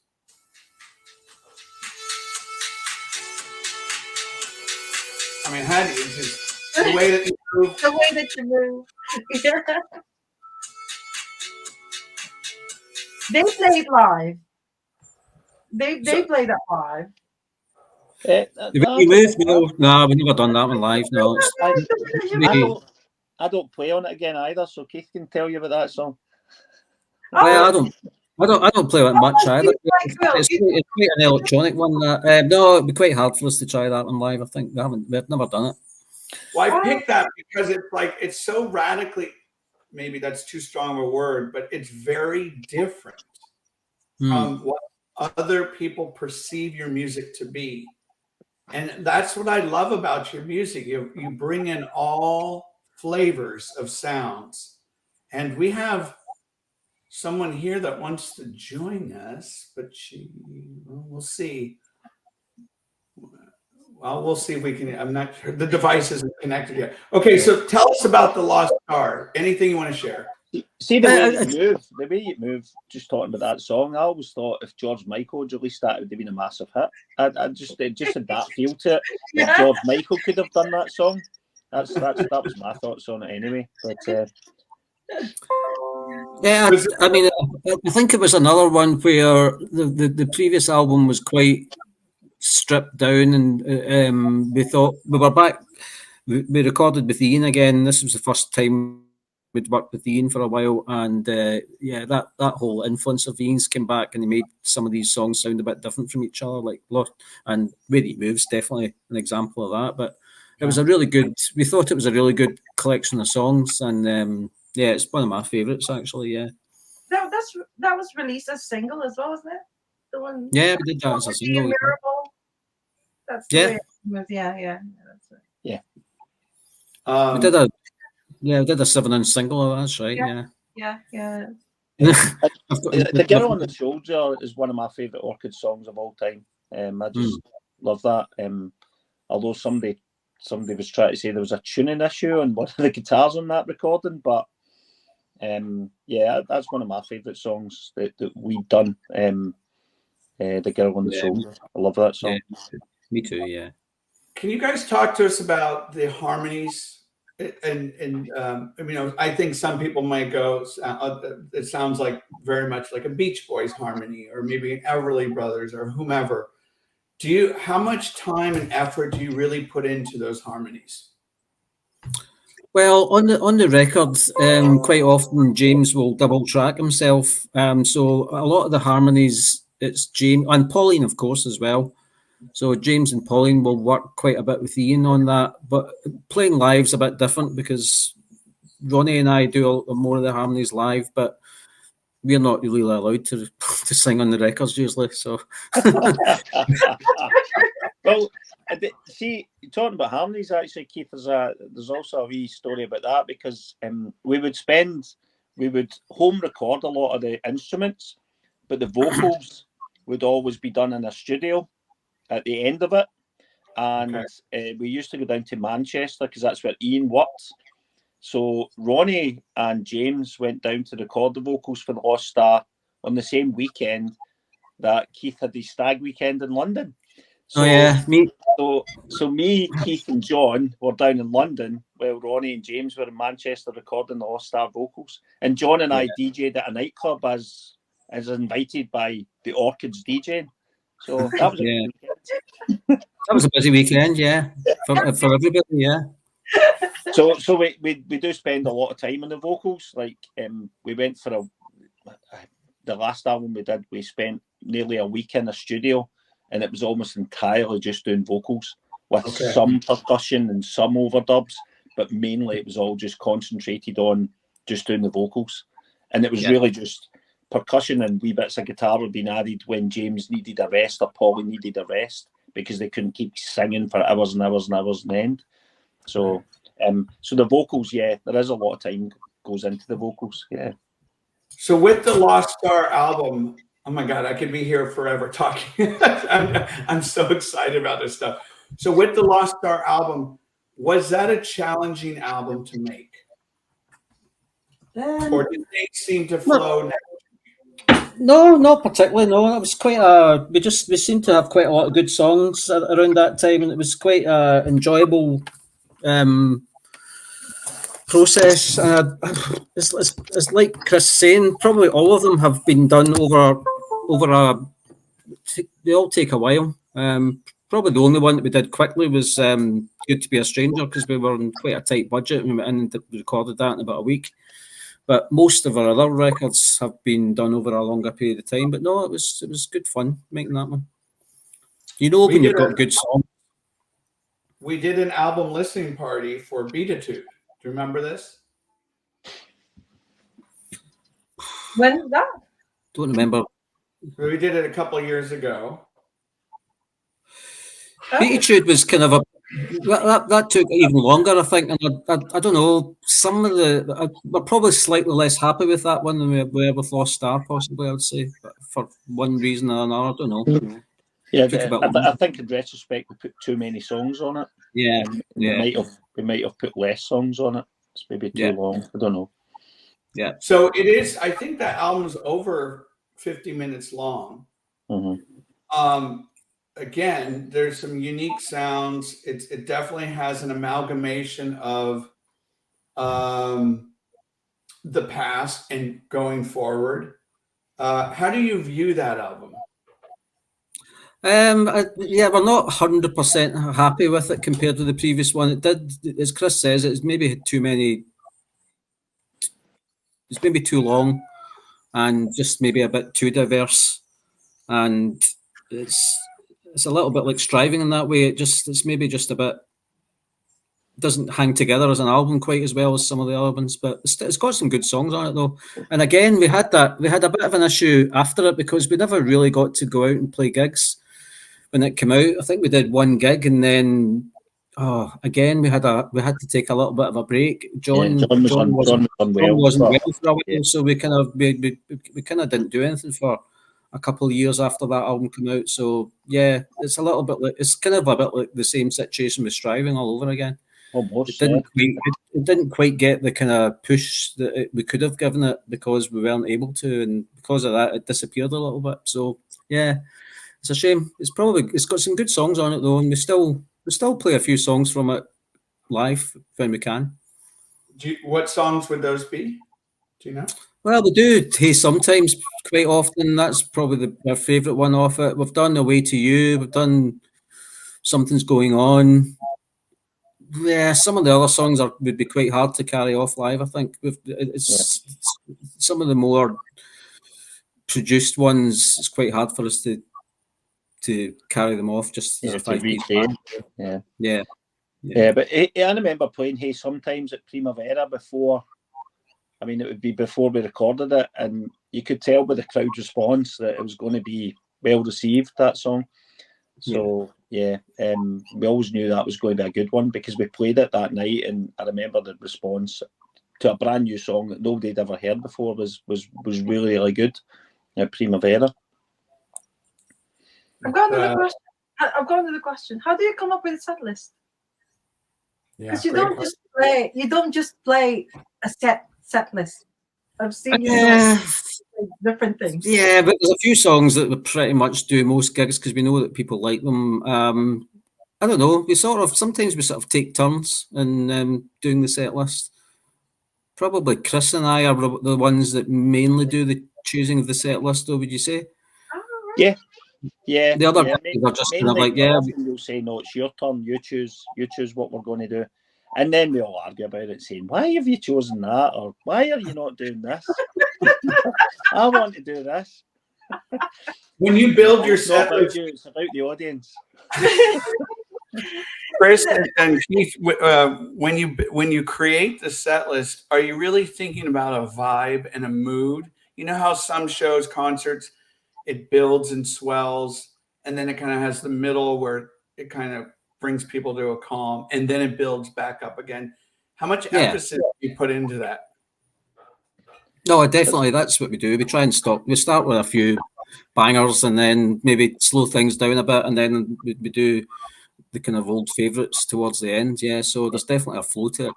I mean, how do you just the way that you move? The way that you move. Yeah. They played live. They played that live. You moved? No, we've never done that one live. No. I don't play on it again either, so Keith can tell you about that song. Well, I don't play it much either. It's quite an electronic one. No, it'd be quite hard for us to try that one live. I think we've never done it. Well, I picked that because it's so radically, maybe that's too strong of a word, but it's very different from what other people perceive your music to be. And that's what I love about your music. You bring in all flavors of sounds. And we have someone here that wants to join us, but we'll see. Well, we'll see if we can. I'm not sure. The device isn't connected yet. Okay, so tell us about the Lost Star. Anything you want to share? See the way you move, just talking about that song, I always thought if George Michael had released that, it would have been a massive hit. It just had that feel to it. If George Michael could have done that song, that was my thoughts on it anyway. But yeah, I mean, I think it was another one where the previous album was quite stripped down, and we thought we were back. We recorded with Ian again. This was the first time we'd worked with Ian for a while, and yeah, that whole influence of Ian's came back, and he made some of these songs sound a bit different from each other, like and Where He Moves, definitely an example of that. But it was a really good. We thought it was a really good collection of songs, and yeah, it's one of my favourites actually. Yeah, that was released as single as well, wasn't it? The one. yeah, we did that as a Would Be single. Yeah. Miracle. That's the Yeah. way it was. Yeah, that's right. Yeah. We did a 7-inch single. That's right. Yeah. I've got The Girl on the Shoulder is one of my favourite Orchid songs of all time. I just love that. Although somebody was trying to say there was a tuning issue on one of the guitars on that recording, but yeah, that's one of my favourite songs that we've done. The Girl on the Shoulder. I love that song. Yeah, me too. Yeah. Can you guys talk to us about the harmonies? And I mean, I think some people might go, it sounds like very much like a Beach Boys harmony, or maybe an Everly Brothers, or whomever. How much time and effort do you really put into those harmonies? Well, on the record, quite often James will double track himself. So a lot of the harmonies, it's James and Pauline, of course, as well. So James and Pauline will work quite a bit with Ian on that. But playing live's a bit different because Ronnie and I do more of the harmonies live, but we're not really allowed to sing on the records usually. So, well, see, talking about harmonies, actually, Keith, there's also a wee story about that, because we would home record a lot of the instruments, but the vocals would always be done in a studio at the end of it. And we used to go down to Manchester because that's where Ian worked. So Ronnie and James went down to record the vocals for the Lost Star on the same weekend that Keith had his stag weekend in London. So, oh yeah, me. So me, Keith, and John were down in London while Ronnie and James were in Manchester recording the Lost Star vocals. And John and I DJ'd at a nightclub as invited by the Orchids DJing. So that was a good weekend. That was a busy weekend, yeah, for everybody, yeah. So we do spend a lot of time on the vocals. Like we went for the last album we did, we spent nearly a week in a studio, and it was almost entirely just doing vocals with some percussion and some overdubs, but mainly it was all just concentrated on just doing the vocals. And it was really just percussion and wee bits of guitar were being added when James needed a rest or Paulie needed a rest, because they couldn't keep singing for hours and hours and hours on end. So so the vocals, there is a lot of time goes into the vocals, So with the Lost Star album, oh my God, I could be here forever talking. I'm so excited about this stuff. So with the Lost Star album, was that a challenging album to make? Or did things seem to flow? No, not particularly. No, it was quite we seemed to have quite a lot of good songs around that time, and it was quite a enjoyable process. It's like Chris saying, probably all of them have been done over they all take a while. Probably the only one that we did quickly was Good to Be a Stranger, because we were on quite a tight budget and we went in and recorded that in about a week. But most of our other records have been done over a longer period of time. But no, it was good fun making that one. You know, when you've got good songs. We did an album listening party for Beatitude. Do you remember this? When was that? Don't remember. We did it a couple of years ago. Beatitude was kind of that took even longer, I think, and I don't know. Some of we're probably slightly less happy with that one than we were with Lost Star, possibly. I would say, but for one reason or another, I don't know. Yeah, I think in retrospect we put too many songs on it. Yeah, We might have put less songs on it. It's maybe too long. I don't know. Yeah. So it is. I think that album's over 50 minutes long. Mm-hmm. Again, there's some unique sounds. It definitely has an amalgamation of the past and going forward. How do you view that album? Yeah, we're not 100% happy with it compared to the previous one. It did, as Chris says, it's maybe had too many. It's maybe too long, and just maybe a bit too diverse, and it's a little bit like Striving in that way. It's maybe just a bit doesn't hang together as an album quite as well as some of the other ones, but it's got some good songs on it though. And again, we had a bit of an issue after it because we never really got to go out and play gigs when it came out. I think we did one gig, and then again we had to take a little bit of a break. John wasn't well for a while, yeah. so we kind of didn't do anything for a couple of years after that album came out. So yeah, it's a little bit like it's kind of a bit like the same situation with Striving all over again. Almost, it didn't quite get the kind of push that we could have given it because we weren't able to, and because of that, it disappeared a little bit. So yeah, it's a shame. It's got some good songs on it though, and we still play a few songs from it live when we can. What songs would those be? Do you know? Well, we do Hey Sometimes quite often. That's probably our favourite one off it. We've done Away to You. We've done Something's Going On. Yeah, some of the other songs would be quite hard to carry off live. I think it's some of the more produced ones. It's quite hard for us to carry them off just as a 5-piece band. Yeah. But I remember playing Hey Sometimes at Primavera before. I mean, it would be before we recorded it, and you could tell by the crowd response that it was going to be well received, that song. So we always knew that was going to be a good one because we played it that night, and I remember the response to a brand new song that nobody had ever heard before was really, really good at Primavera. I've got another question. How do you come up with a set list? Because you don't just play a set list. I've seen you different things. Yeah, but there's a few songs that we pretty much do most gigs because we know that people like them. I don't know. Sometimes we sort of take turns in doing the set list. Probably Chris and I are the ones that mainly do the choosing of the set list, though, would you say? Yeah. Yeah. The other guys are just kind of like, You'll say, no, it's your turn. You choose what we're going to do. And then we all argue about it, saying, why have you chosen that? Or why are you not doing this? I want to do this. When you build your set list, it's about the audience. Chris and Keith, when you create the set list, are you really thinking about a vibe and a mood? You know how some shows, concerts, it builds and swells, and then it kind of has the middle where it kind of brings people to a calm, and then it builds back up again. How much emphasis do you put into that? No, definitely. That's what we do. We try and stop. We start with a few bangers and then maybe slow things down a bit, and then we do the kind of old favourites towards the end. Yeah, so there's definitely a flow to it,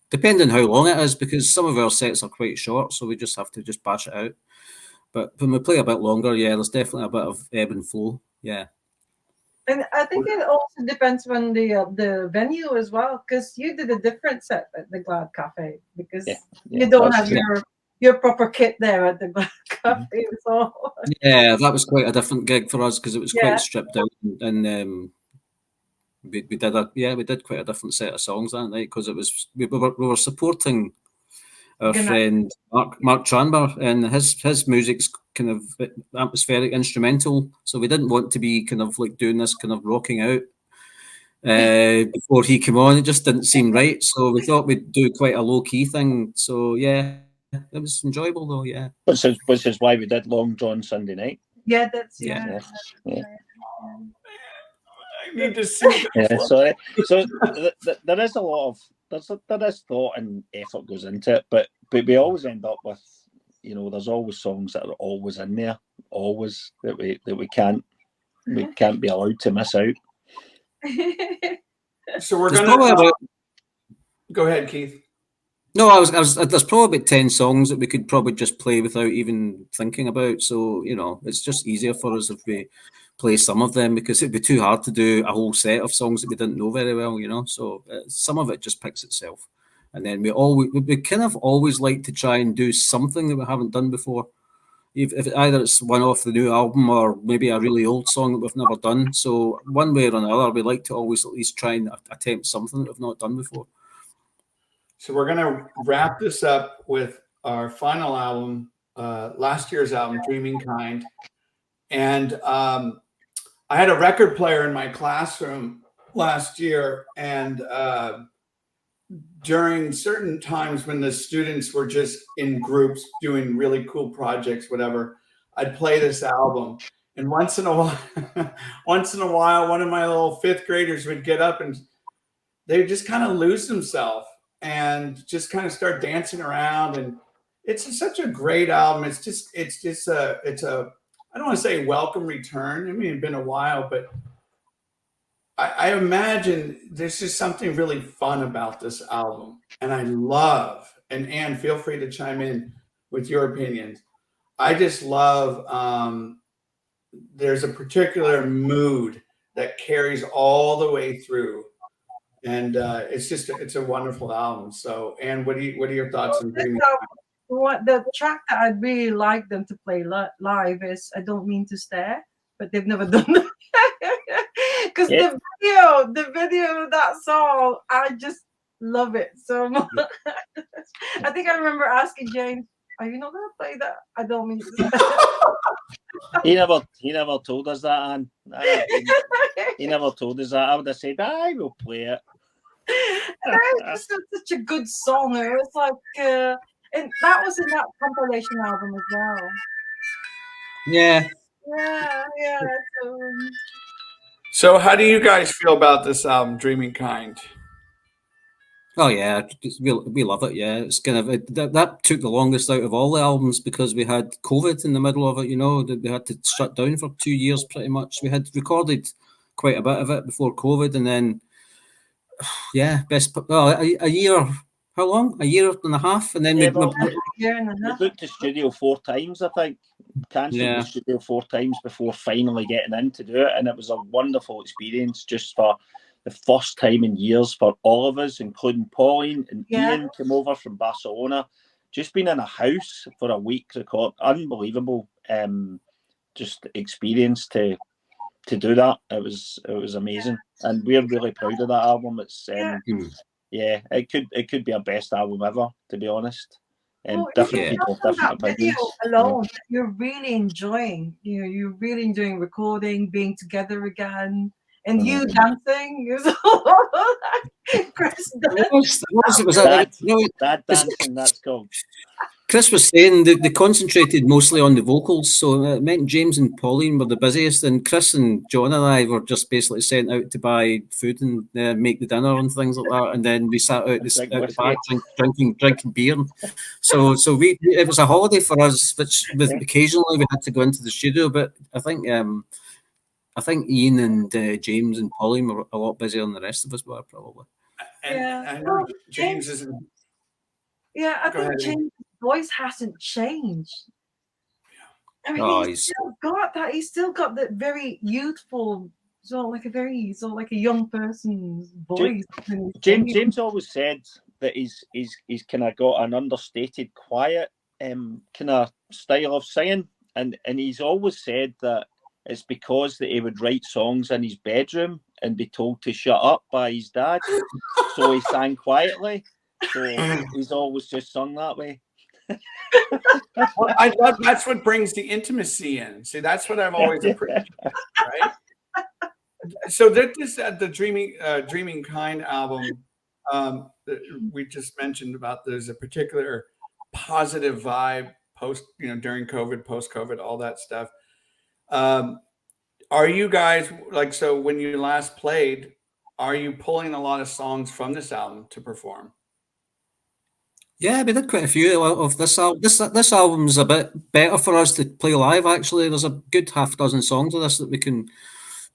depending how long it is, because some of our sets are quite short, so we just have to just bash it out. But when we play a bit longer, there's definitely a bit of ebb and flow. Yeah. And I think it also depends on the venue as well, because you did a different set at the Glad Cafe because you don't have your proper kit there at the Glad Cafe. So yeah, that was quite a different gig for us because it was quite stripped out, and we did quite a different set of songs that night because it was we were supporting our friend Mark Tranber, and his music's kind of atmospheric instrumental, so we didn't want to be kind of like doing this kind of rocking out before he came on. It just didn't seem right, so we thought we'd do quite a low key thing. So yeah, it was enjoyable though. Yeah, which is why we did Long John Sunday night. Yeah, that's I need to see. So there is a lot of there is thought and effort goes into it, but we always end up with, there's always songs that are always in there, always that we can't be allowed to miss out. So we're gonna go ahead, Keith. No, there's probably about 10 songs that we could probably just play without even thinking about. So, it's just easier for us if we play some of them because it'd be too hard to do a whole set of songs that we didn't know very well, So some of it just picks itself. And then we kind of always like to try and do something that we haven't done before. if either it's one off the new album or maybe a really old song that we've never done. So one way or another, we like to always at least try and attempt something that we've not done before. So we're going to wrap this up with our final album, last year's album, Dreaming Kind. And I had a record player in my classroom last year, and during certain times when the students were just in groups doing really cool projects, whatever, I'd play this album. And once in a while, one of my little fifth graders would get up and they would just kind of lose themselves and just kind of start dancing around. And it's such a great album. It's a I don't want to say welcome return. I mean, it's been a while, but I imagine there's just something really fun about this album. And I love, and Anne, feel free to chime in with your opinions. I just love, there's a particular mood that carries all the way through. And it's a wonderful album. So, Anne, what are your thoughts on Dreaming? What the track that I'd really like them to play live is "I Don't Mean to Stare," but they've never done that. Because the video of that song, I just love it so much. I think I remember asking James, "Are you not gonna play that? I don't mean to stare." He never told us that, Anne. He never told us that. I would have said, "I will play it." It's such a good song. It was like. And that was in that compilation album as well. Yeah. Yeah. So how do you guys feel about this album, Dreaming Kind? Oh yeah, we love it. Yeah, it's kind of that took the longest out of all the albums because we had COVID in the middle of it. You know, we had to shut down for 2 years pretty much. We had recorded quite a bit of it before COVID, and then a year. How long? A year and a half, and then we year and a half. booked the studio 4 times, I think. Cancelled the studio 4 times before finally getting in to do it, and it was a wonderful experience just for the first time in years for all of us, including Pauline and Ian came over from Barcelona. Just being in a house for a week record, unbelievable just experience to do that. It was amazing, and we're really proud of that album. It's it could be our best album ever, to be honest. And different people, different opinions. Alone, you're really enjoying. You're really enjoying recording, being together again, and you dancing. Chris that dancing. That's called. Chris was saying they concentrated mostly on the vocals, so it meant James and Pauline were the busiest, and Chris and John and I were just basically sent out to buy food and make the dinner and things like that, and then we sat out the back drinking beer. So it was a holiday for us, which occasionally we had to go into the studio, but I think Ian and James and Pauline were a lot busier than the rest of us were probably. And I know James isn't. Yeah, I think James' voice hasn't changed. I mean, he's still got that. He's still got that very youthful, like a young person's voice. James always said that he's kind of got an understated, quiet kind of style of singing, and he's always said that it's because that he would write songs in his bedroom and be told to shut up by his dad, so he sang quietly. So he's always just sung that way. Well, I love that's what brings the intimacy in. See, that's what I've always appreciated, right? So the Dreaming Kind album we just mentioned about. There's a particular positive vibe during COVID, post COVID, all that stuff. Are you guys so when you last played? Are you pulling a lot of songs from this album to perform? Yeah, we did quite a few of this album. This album's a bit better for us to play live, actually. There's a good half dozen songs of this that we can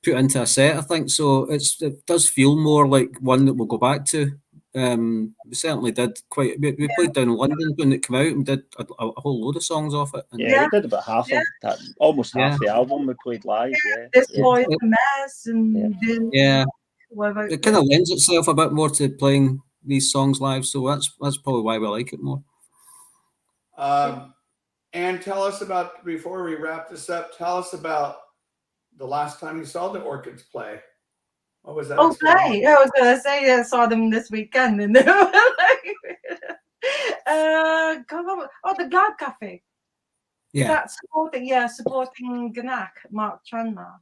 put into a set, I think. So it does feel more like one that we'll go back to. We certainly did we played down in London when it came out and did a whole load of songs off it. And we did about half of that, almost half the album we played live. This Boy's a Mess and it kind of lends itself a bit more to playing these songs live, so that's probably why we like it more. And tell us about, before we wrap this up, tell us about the last time you saw the Orchids play. What was that experience? Okay, I was gonna say I saw them this weekend, and they were like, the Glad Cafe. Yeah. That supporting Gnac, Mark Tranmere.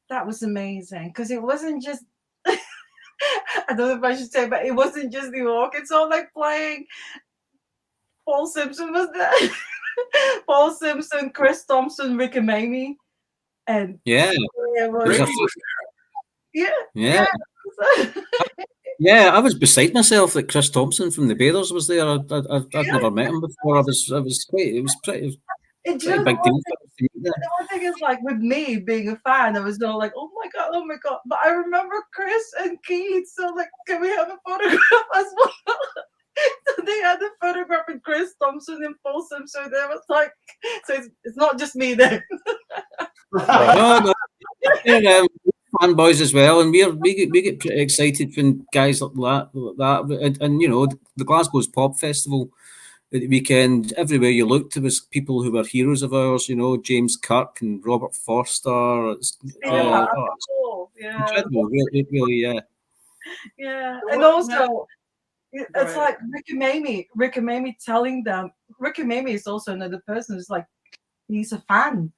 That was amazing because it wasn't just. I don't know if I should say, but it wasn't just the Orchids all like playing. Paul Simpson was there. Paul Simpson, Chris Thompson, Rick and Mamie, and Yeah. it was, There's a yeah, Yeah. Yeah, I was beside myself that Chris Thompson from the Beatles was there. I'd never met him before. It was pretty And you know, big deal. the one thing is, like, with me being a fan, I was all like, oh my god. But I remember Chris and Keith, so like, can we have a photograph as well? So they had a photograph with Chris Thompson and Paul Simpson. They was like, so it's not just me there. No, we're fanboys as well, and we get pretty excited when guys like that. And you know, the Glasgow's Pop Festival at the weekend, everywhere you looked, there was people who were heroes of ours. You know, James Kirk and Robert Forster. It's incredible, really, yeah. Yeah, and also it's like Rick and Mamie telling them. Rick and Mamie is also another person who's like, he's a fan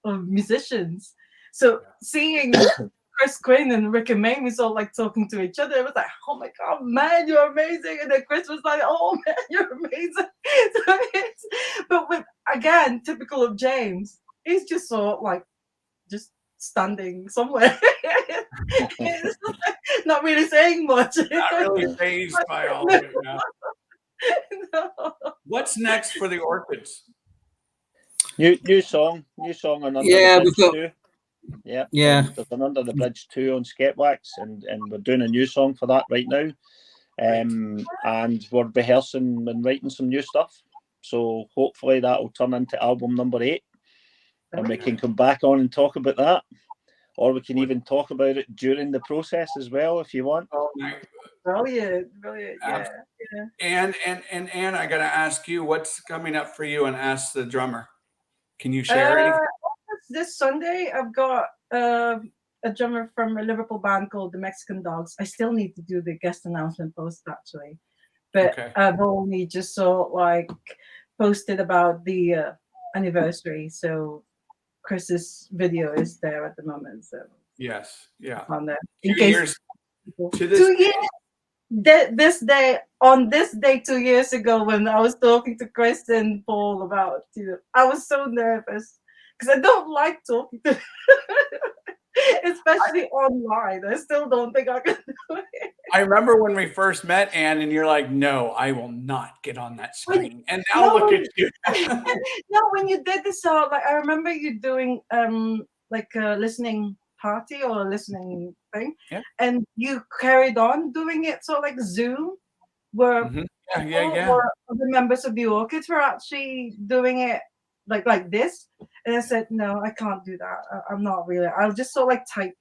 of musicians. So seeing Chris Quinn and Rick and Mamie all like talking to each other, it was like, oh my god, man, you're amazing. And then Chris was like, oh man, you're amazing. But with, again, typical of James, he's just sort of like just standing somewhere. Not really saying much. Not really fazed by all of it now. No. What's next for the Orchids? New song on Under Yeah, the we've Bridge got. 2. Yeah. Yeah. There's an Under the Bridge 2 on Skepwax, and we're doing a new song for that right now. And we're rehearsing and writing some new stuff. So hopefully that will turn into album number 8. And we can come back on and talk about that. Or we can even talk about it during the process as well, if you want. Oh my, Brilliant, yeah. And Anne, I got to ask you, what's coming up for you and Ask the Drummer? Can you share anything? This Sunday, I've got a drummer from a Liverpool band called the Mexican Dogs. I still need to do the guest announcement post, actually. But Okay. I've only just posted about the anniversary. So Chris's video is there at the moment. So Yes, yeah. on there. 2 years. To this 2 years. This day, 2 years ago, when I was talking to Chris and Paul about, I was so nervous because I don't like talking to especially online. I still don't think I can do it. I remember when we first met, Anne, and you're like, no, I will not get on that screen. And now look at you. No, when you did this, like, I remember you doing like a listening party or a listening thing, and you carried on doing it, so like Zoom, where or other members of the Orchids were actually doing it like this, and I said, no, I can't do that. I'm not really. I'll just sort of like type.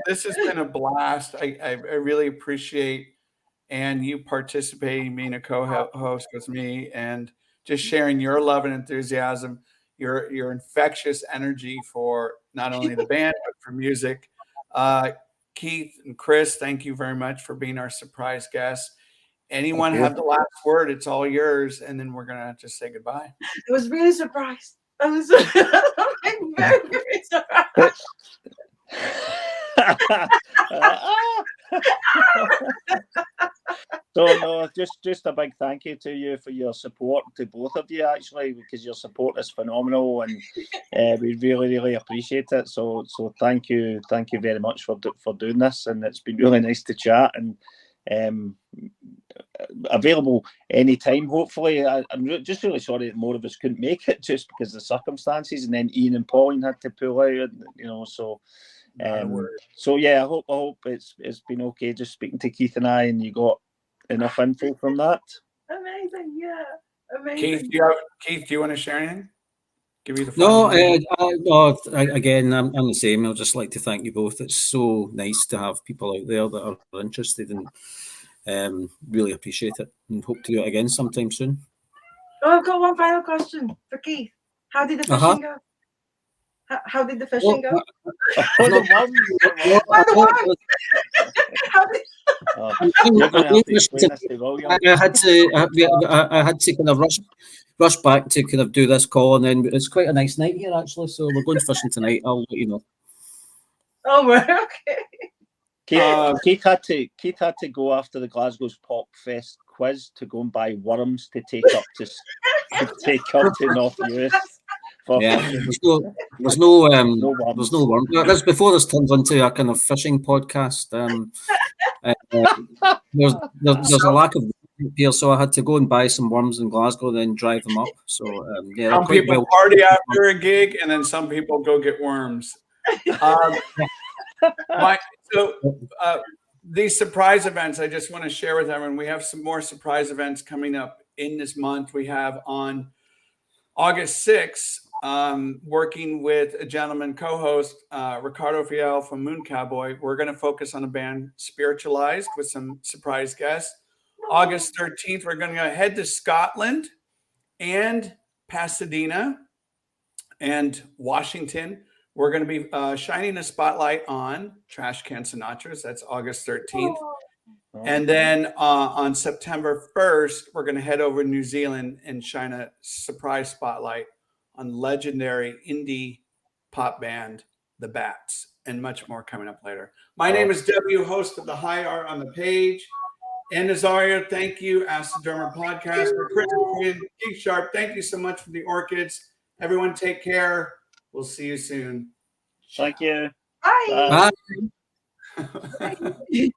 This has been a blast. I really appreciate Anne, you participating, being a co-host with me, and just sharing your love and enthusiasm, your infectious energy for not only the band but for music. Keith and Chris, thank you very much for being our surprise guests. Anyone have the last word? It's all yours, and then we're gonna just say goodbye. I was really surprised. I was very, very surprised. So no, just a big thank you to you for your support, to both of you actually, because your support is phenomenal, and we really appreciate it. So thank you very much for doing this, and it's been really nice to chat, and available anytime. Hopefully, I'm just really sorry that more of us couldn't make it just because of the circumstances, and then Ian and Pauline had to pull out, so. So yeah, I hope it's been okay just speaking to Keith and I, and you got enough info from that. Amazing, yeah, amazing. Keith, do you want to share anything? Give you the final again, I'm the same. I'd just like to thank you both. It's so nice to have people out there that are interested in Really appreciate it and hope to do it again sometime soon. Oh, I've got one final question for Keith. How did the fishing go? How did the fishing go? Oh, the worms. By the way, how did You're going to have to explain this to William. I had to kind of rush back to kind of do this call, and then it's quite a nice night here actually. So we're going fishing tonight. I'll let you know. Oh, right, okay. Keith had to go after the Glasgow's Pop Fest quiz to go and buy worms to take up to North US. Yeah, there's no worm. That's before this turns into a kind of fishing podcast. There's a lack of worm here, so I had to go and buy some worms in Glasgow, then drive them up. So yeah, Some people party after a gig, and then some people go get worms. These surprise events, I just want to share with everyone. We have some more surprise events coming up in this month. We have on August 6th, working with a gentleman co-host, Ricardo Fiel from Moon Cowboy. We're going to focus on the band Spiritualized with some surprise guests. August 13th, we're going to head to Scotland and Pasadena and Washington. We're going to be shining a spotlight on Trash Can Sinatras. That's August 13th. And then on September 1st, we're going to head over to New Zealand and shine a surprise spotlight on legendary indie pop band, The Bats, and much more coming up later. My name is W, host of the High Art on the Page. And Nazario, thank you. Ask the Drummer podcast. For Chris and Keith Sharp, thank you so much for the Orchids. Everyone take care. We'll see you soon. Thank you. Bye. Bye.